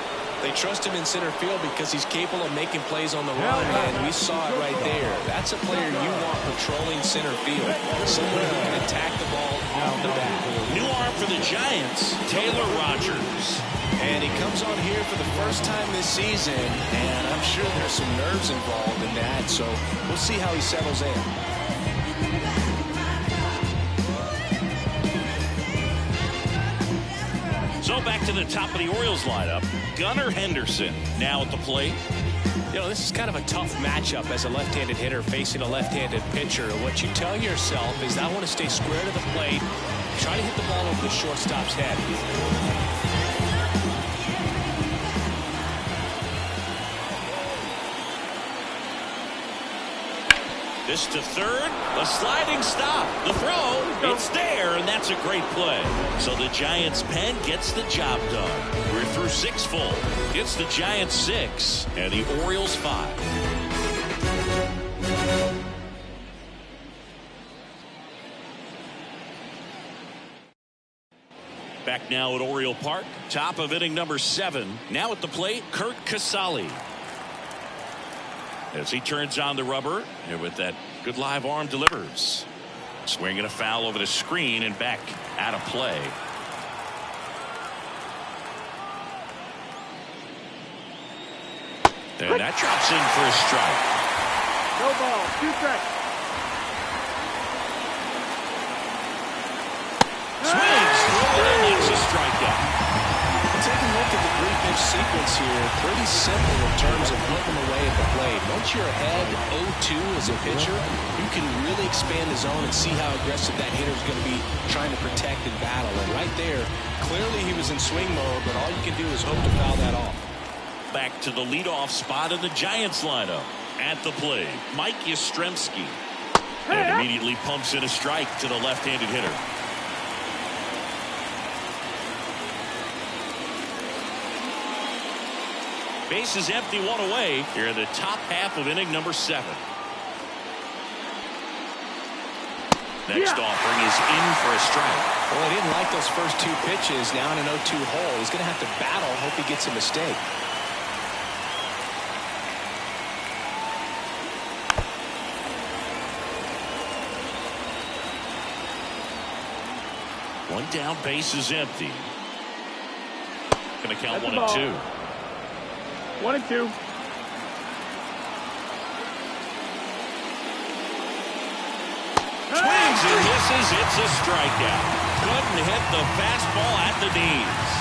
They trust him in center field because he's capable of making plays on the run, and we saw it right there. That's a player you want patrolling center field. Someone who can attack the ball off the bat. New arm for the Giants, Taylor Rogers. And he comes on here for the first time this season, and I'm sure there's some nerves involved in that, so we'll see how he settles in. So back to the top of the Orioles lineup. Gunnar Henderson now at the plate. You know, this is kind of a tough matchup as a left-handed hitter facing a left-handed pitcher. What you tell yourself is, I want to stay square to the plate, try to hit the ball over the shortstop's head. This to third, a sliding stop. The throw, it's there, and that's a great play. So the Giants' pen gets the job done. We're through 6 full. It's the Giants 6 and the Orioles 5. Back now at Oriole Park, top of inning number 7. Now at the plate, Kurt Casale. As he turns on the rubber, and with that good live arm delivers. Swinging a foul over the screen and back out of play. And that drops in for a strike. No ball, 2 strikes. Swings, and that's a strikeout. Take a look at the 3-pitch sequence here. Pretty simple in terms of putting away at the plate. Once you're ahead 0-2 as a pitcher, you can really expand the zone and see how aggressive that hitter is going to be trying to protect and battle. And right there, clearly he was in swing mode, but all you can do is hope to foul that off. Back to the leadoff spot in the Giants lineup. At the plate, Mike Yastrzemski. And immediately pumps in a strike to the left-handed hitter. Base is empty, 1 away here in the top half of inning number 7. Next offering is in for a strike. Well, he didn't like those first 2 pitches. Now in an 0-2 hole, he's going to have to battle. Hope he gets a mistake. One down, base is empty. Going to count 1 and 2. 1 and 2. Swings and misses. It's a strikeout. Couldn't hit the fastball at the knees.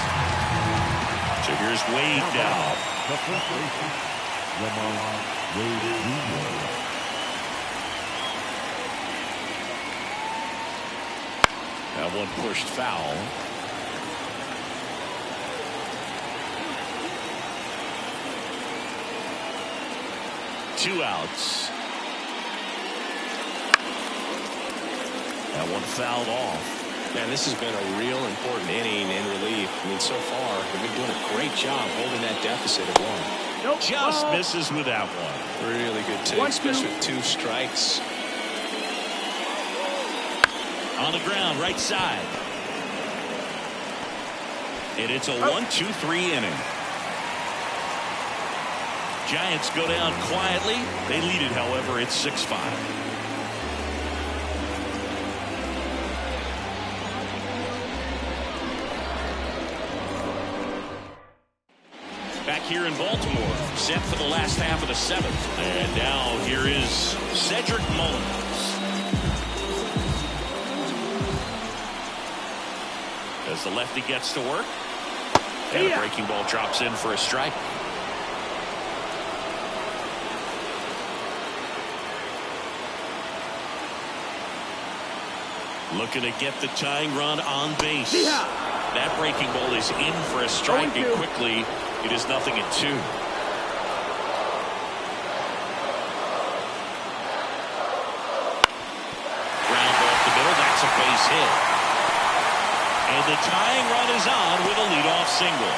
So here's Wade down. That one pushed foul. Two outs. That one fouled off. Man, this has been a real important inning in relief. I mean, so far, they've been doing a great job holding that deficit at 1. Nope. Just misses with that one. Really good take, especially with 2 strikes. On the ground, right side. And it's a 1-2-3 inning. Giants go down quietly. They lead it, however, it's 6-5. Back here in Baltimore, set for the last half of the 7th. And now here is Cedric Mullins. As the lefty gets to work. And a breaking ball drops in for a strike. Looking to get the tying run on base. That breaking ball is in for a strike, and quickly it is 0-2. Ground ball up the middle. That's a base hit. And the tying run is on with a leadoff single.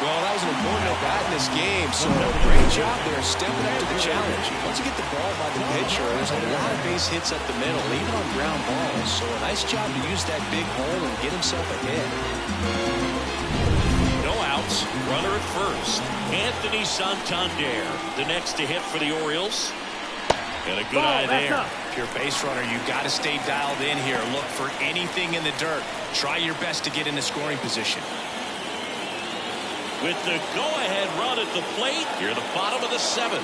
Well, that was an important at bat in this game, so great job there stepping up to the challenge. Once you get the ball by the pitcher, there's a lot of base hits up the middle, even on ground balls. So a nice job to use that big hole and get himself a hit. No outs, runner at first. Anthony Santander, the next to hit for the Orioles. And a good eye there. If you're a base runner, you've got to stay dialed in here. Look for anything in the dirt. Try your best to get into scoring position. With the go-ahead run at the plate, here at the bottom of the seventh.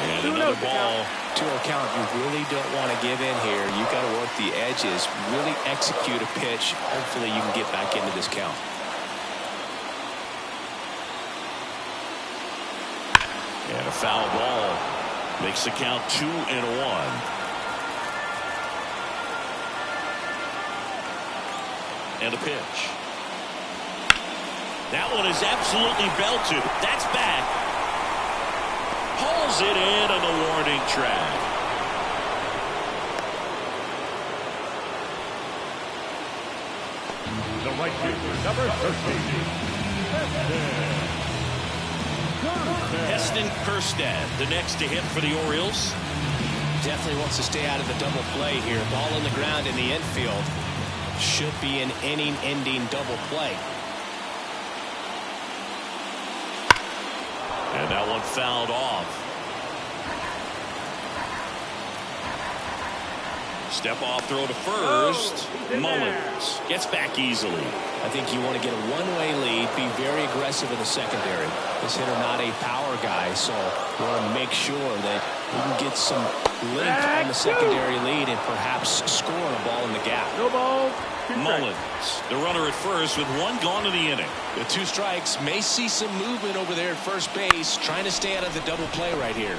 And another ball. 2-0 count. You really don't want to give in here. You've got to work the edges. Really execute a pitch. Hopefully you can get back into this count. And a foul ball makes the count 2-1. And a pitch. That one is absolutely belted. That's back. Pulls it in on the warning track. The right fielder, number 13. Heston Kjerstad, the next to hit for the Orioles. Definitely wants to stay out of the double play here. Ball on the ground in the infield. Should be an inning-ending double play. And that one fouled off. Step off throw to first. Mullins gets back easily. I think you want to get a one-way lead, be very aggressive in the secondary. This hitter not a power guy, so you want to make sure that you can get some length on the secondary lead and perhaps score a ball in the gap. No balls. Mullins, the runner at first with one gone in the inning. The 2 strikes, may see some movement over there at first base, trying to stay out of the double play right here.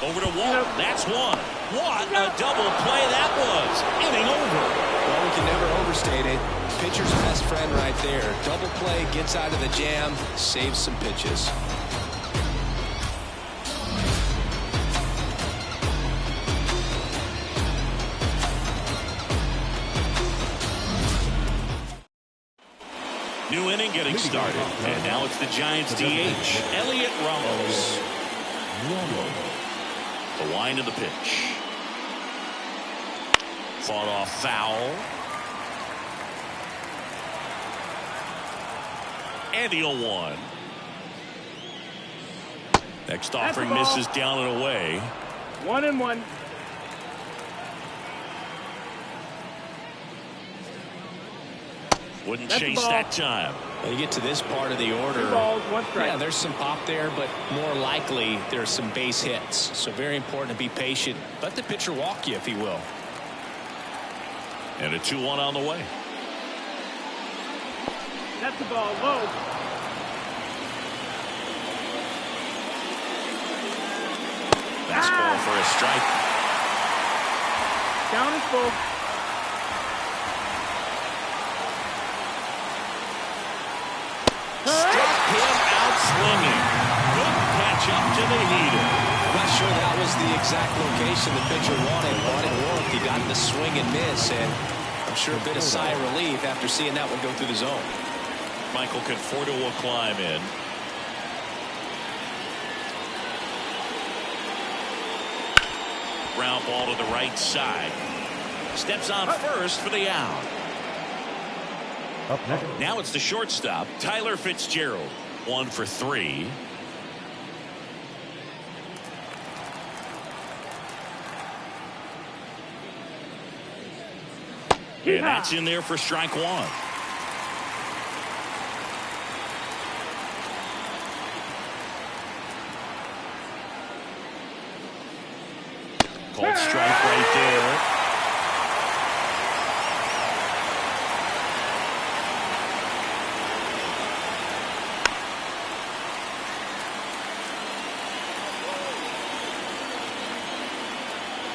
Over to Walt. That's one. What a double play that was. Inning over. Well, we can never overstate it. Pitcher's best friend right there. Double play, gets out of the jam, saves some pitches. New inning getting started. And now it's the Giants DH, Elliot Ramos. The wind of the pitch. Fought off foul. And the 0-1. Next offering misses down and away. 1-1. Wouldn't chase that time. When you get to this part of the order, 2 balls, 1 strike. yeah, there's some pop there, but more likely there's some base hits. So very important to be patient. Let the pitcher walk you if he will. And a 2-1 on the way. That's the ball low. Fastball for a strike. Down is full. Struck him out swinging. Good catch up to the heater. I'm not sure that was the exact location the pitcher wanted, but it worked. He got the swing and miss, and I'm sure a bit of sigh of relief after seeing that one go through the zone. Michael Conforto will climb in. Ground ball to the right side. Steps on first for the out. Up next. Now it's the shortstop, Tyler Fitzgerald. 1 for 3. And that's in there for strike 1. Called strike right there.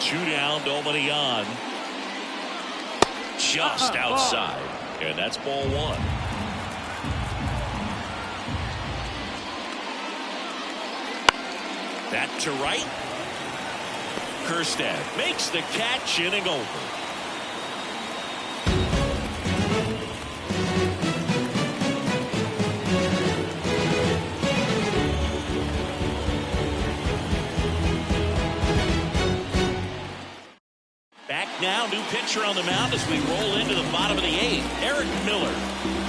Two down, nobody on. Just outside. And that's ball 1. That to right. Kjerstad makes the catch, inning over. Back now, new pitcher on the mound as we roll into the bottom of the 8th. Eric Miller.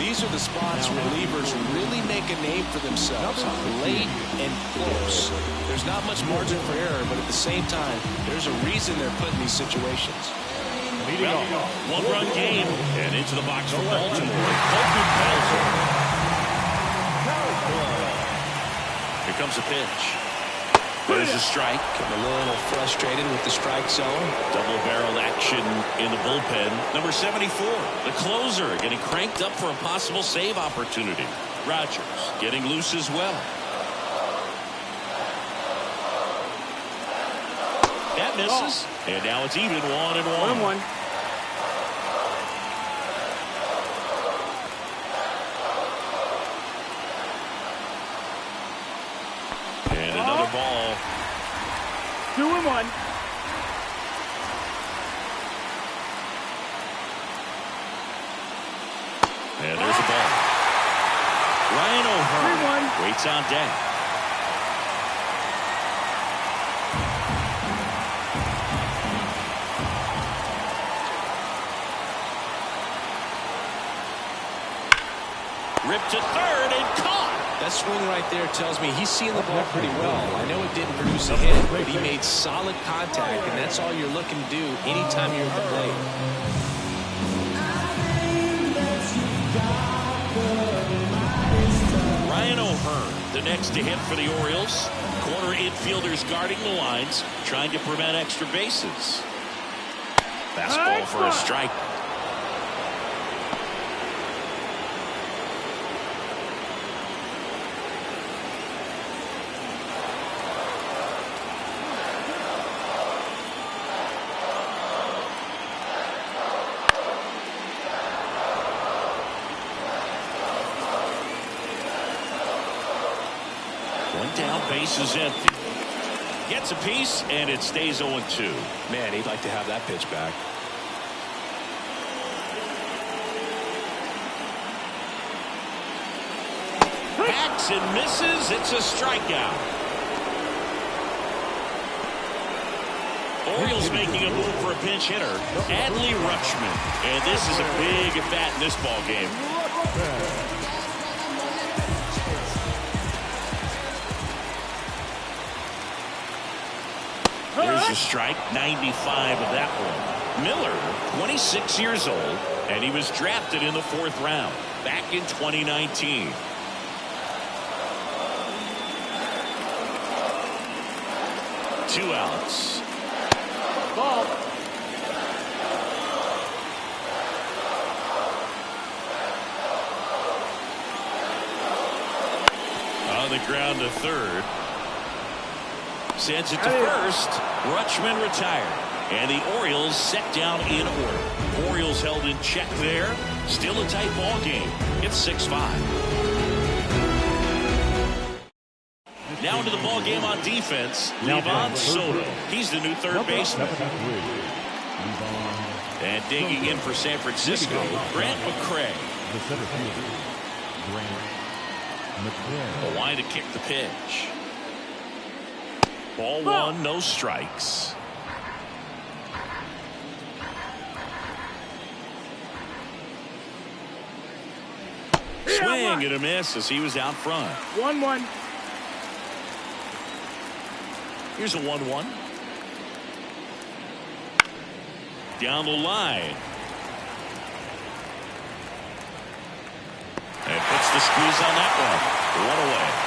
These are the spots relievers really make a name for themselves. Late and close. There's not much margin for error, but at the same time, there's a reason they're put in these situations. One-run game, and into the box for Baltimore. Colton Pelzer. Here comes a pitch. There's a strike. Getting a little frustrated with the strike zone. Double-barreled action in the bullpen. Number 74, the closer, getting cranked up for a possible save opportunity. Rogers getting loose as well. That misses. And now it's even 1-1. 1-1. And another ball. 2-1. And there's a ball. Ryan O'Hearn 3-1. waits on deck. Ripped to third and caught. That swing right there tells me he's seeing the ball pretty well. I know it didn't produce a hit, but he made solid contact, and that's all you're looking to do anytime you're at the plate. Ryan O'Hearn, the next to hit for the Orioles. Corner infielders guarding the lines, trying to prevent extra bases. Fastball for a strike. One down, base is empty. Gets a piece, and it stays 0-2. Man, he'd like to have that pitch back. Hacks and misses. It's a strikeout. Orioles making a move for a pinch hitter. Adley Rutschman. And this is a big at-bat in this ball game. There's a strike, 95 of that one. Miller, 26 years old, and he was drafted in the 4th round back in 2019. Two outs. Ball. On the ground to third. Sends it to first. Rutschman retired. And the Orioles set down in order. Orioles held in check there. Still a tight ball game. It's 6-5. Now into the ball game on defense. Levon Soto. He's the new third baseman. And digging in for San Francisco, Grant McCray. The center fielder, Grant McCray. A line to kick the pitch. Ball one, no strikes. Swing and a miss as he was out front. 1-1. Here's a 1-1. Down the line. And puts the squeeze on that one. One away.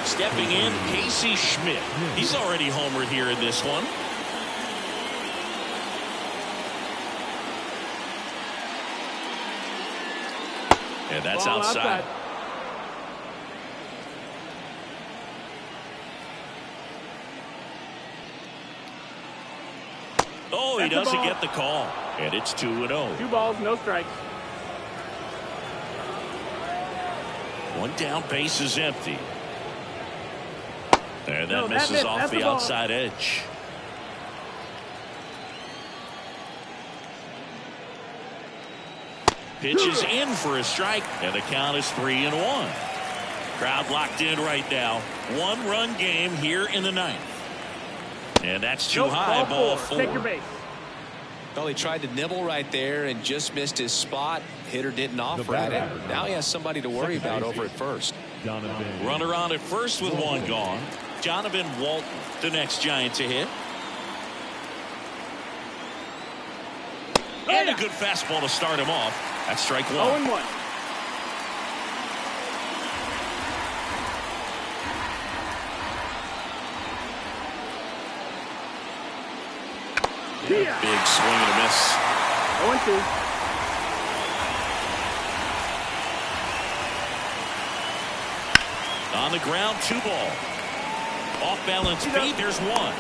Stepping in, Casey Schmidt. He's already homered here in this one. And that's Ball outside. Oh, he doesn't get the call. And it's 2-0. 2 balls, no strikes. One down, base is empty. And that No, that misses missed. off That's the the ball. outside edge. Pitch is in for a strike, and the count is 3-1. Crowd locked in right now. 1-run game here in the ninth. And that's too high, ball 4. Take your base. Well, he tried to nibble right there and just missed his spot. Hitter didn't offer at it. Now he has somebody to worry about over at first. Runner on at first with 1 gone. Donovan Walton, the next Giant to hit. And a good fastball to start him off. That's strike 1. 0-1. Big swing and a miss. 0-2. On the ground, 2 ball. Off balance feet, there's 1. Double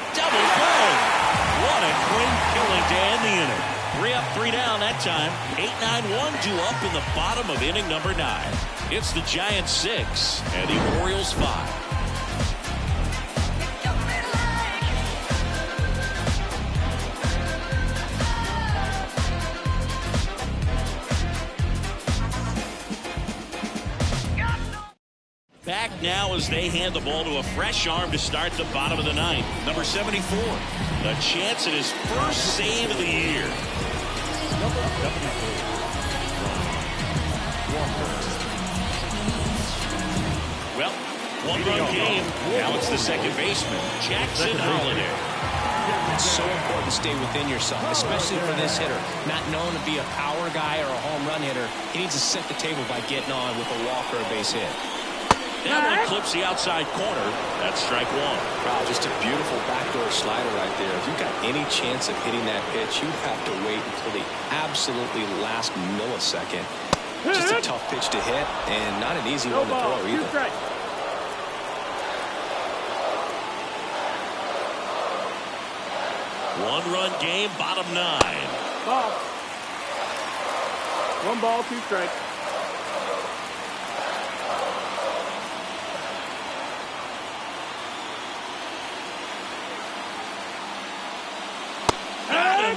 play. What a clean killing to end the inning. 3 up, 3 down that time. 8-9-1 due up in the bottom of inning number 9. It's the Giants 6 and the Orioles 5. Back now as they hand the ball to a fresh arm to start the bottom of the ninth. Number 74. A chance at his first save of the year. Number 74. Well, 1-run game. Now it's the second baseman, Jackson Holliday. It's so important to stay within yourself, especially for this hitter. Not known to be a power guy or a home run hitter. He needs to set the table by getting on with a walk or a base hit. That one clips the outside corner. That's strike 1. Wow, just a beautiful backdoor slider right there. If you've got any chance of hitting that pitch, you have to wait until the absolutely last millisecond. Just a tough pitch to hit, and not an easy one to throw either. 1-run game, bottom 9. Ball. 1 ball, 2 strikes.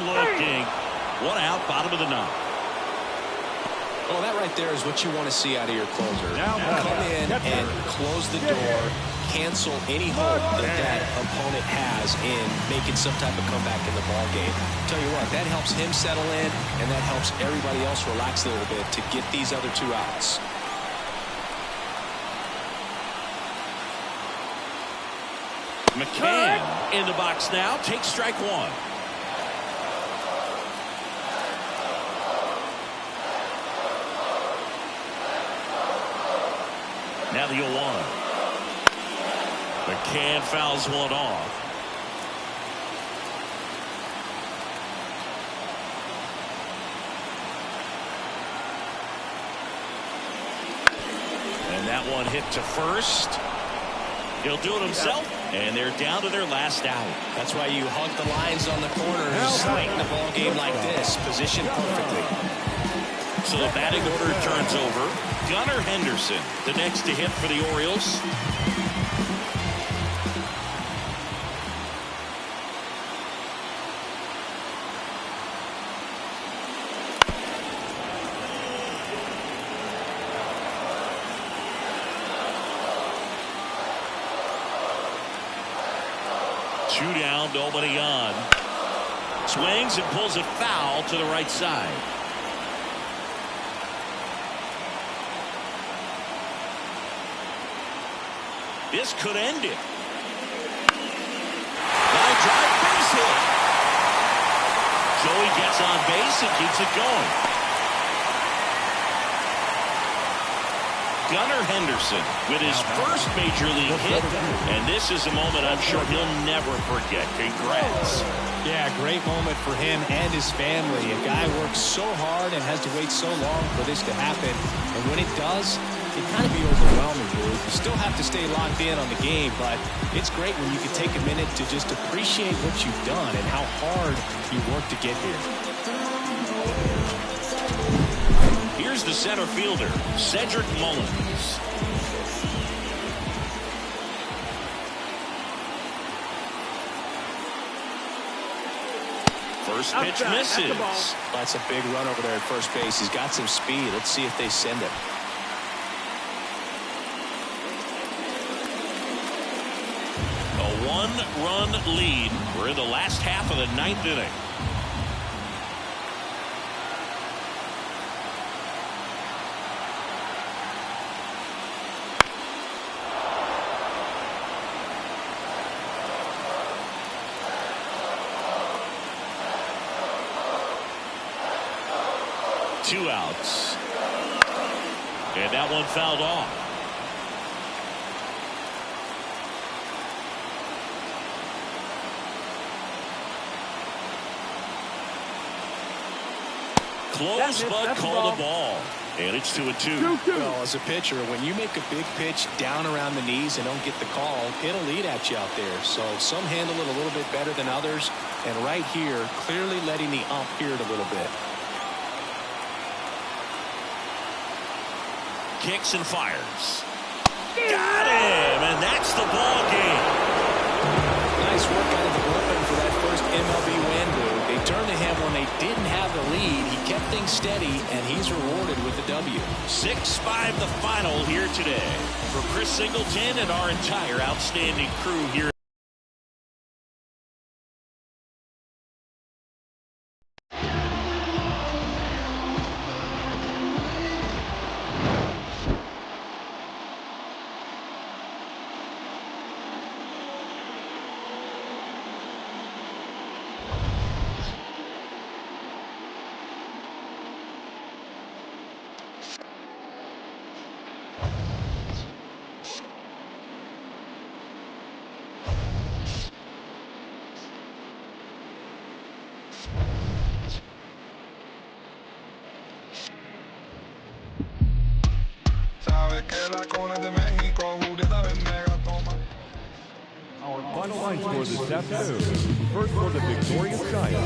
Looking. 1 out, bottom of the 9th. Well, that right there is what you want to see out of your closer. Come in and close the door, cancel any hope that opponent has in making some type of comeback in the ball game. Tell you what, that helps him settle in, and that helps everybody else relax a little bit to get these other 2 outs. McCann in the box now, takes strike 1. Now the 0-1. McCann fouls 1 off. And that one hit to first. He'll do it himself, and they're down to their last out. That's why you hug the lines on the corners late in a ball game like this, positioned perfectly. So the batting order turns over. Gunnar Henderson, the next to hit for the Orioles. Two down, nobody on. Swings and pulls it foul to the right side. This could end it. Line drive, base hit. Joey gets on base and keeps it going. Gunnar Henderson with his first major league hit, and this is a moment I'm sure he'll never forget. Congrats. Yeah, great moment for him and his family. A guy works so hard and has to wait so long for this to happen, and when it does, it kind of be overwhelming. You still have to stay locked in on the game, but it's great when you can take a minute to just appreciate what you've done and how hard you worked to get here. Here's the center fielder, Cedric Mullins. First pitch misses. That's a big run over there at first base. He's got some speed. Let's see if they send it. one-run lead. We're in the last half of the ninth inning. Two outs. And that one fouled off. Close, but called a ball. And it's 2-2. Well, as a pitcher, when you make a big pitch down around the knees and don't get the call, it'll eat at you out there. So some handle it a little bit better than others. And right here, clearly letting the ump hear it a little bit. Kicks and fires. Got him, and that's the ball game. Nice work out of the bullpen for that first MLB win. They turned to him when they didn't have the lead. He kept things steady, and he's rewarded with the W. 6-5 the final here today. For Chris Singleton and our entire outstanding crew here. Our final lines for this afternoon. First for the victorious Giants.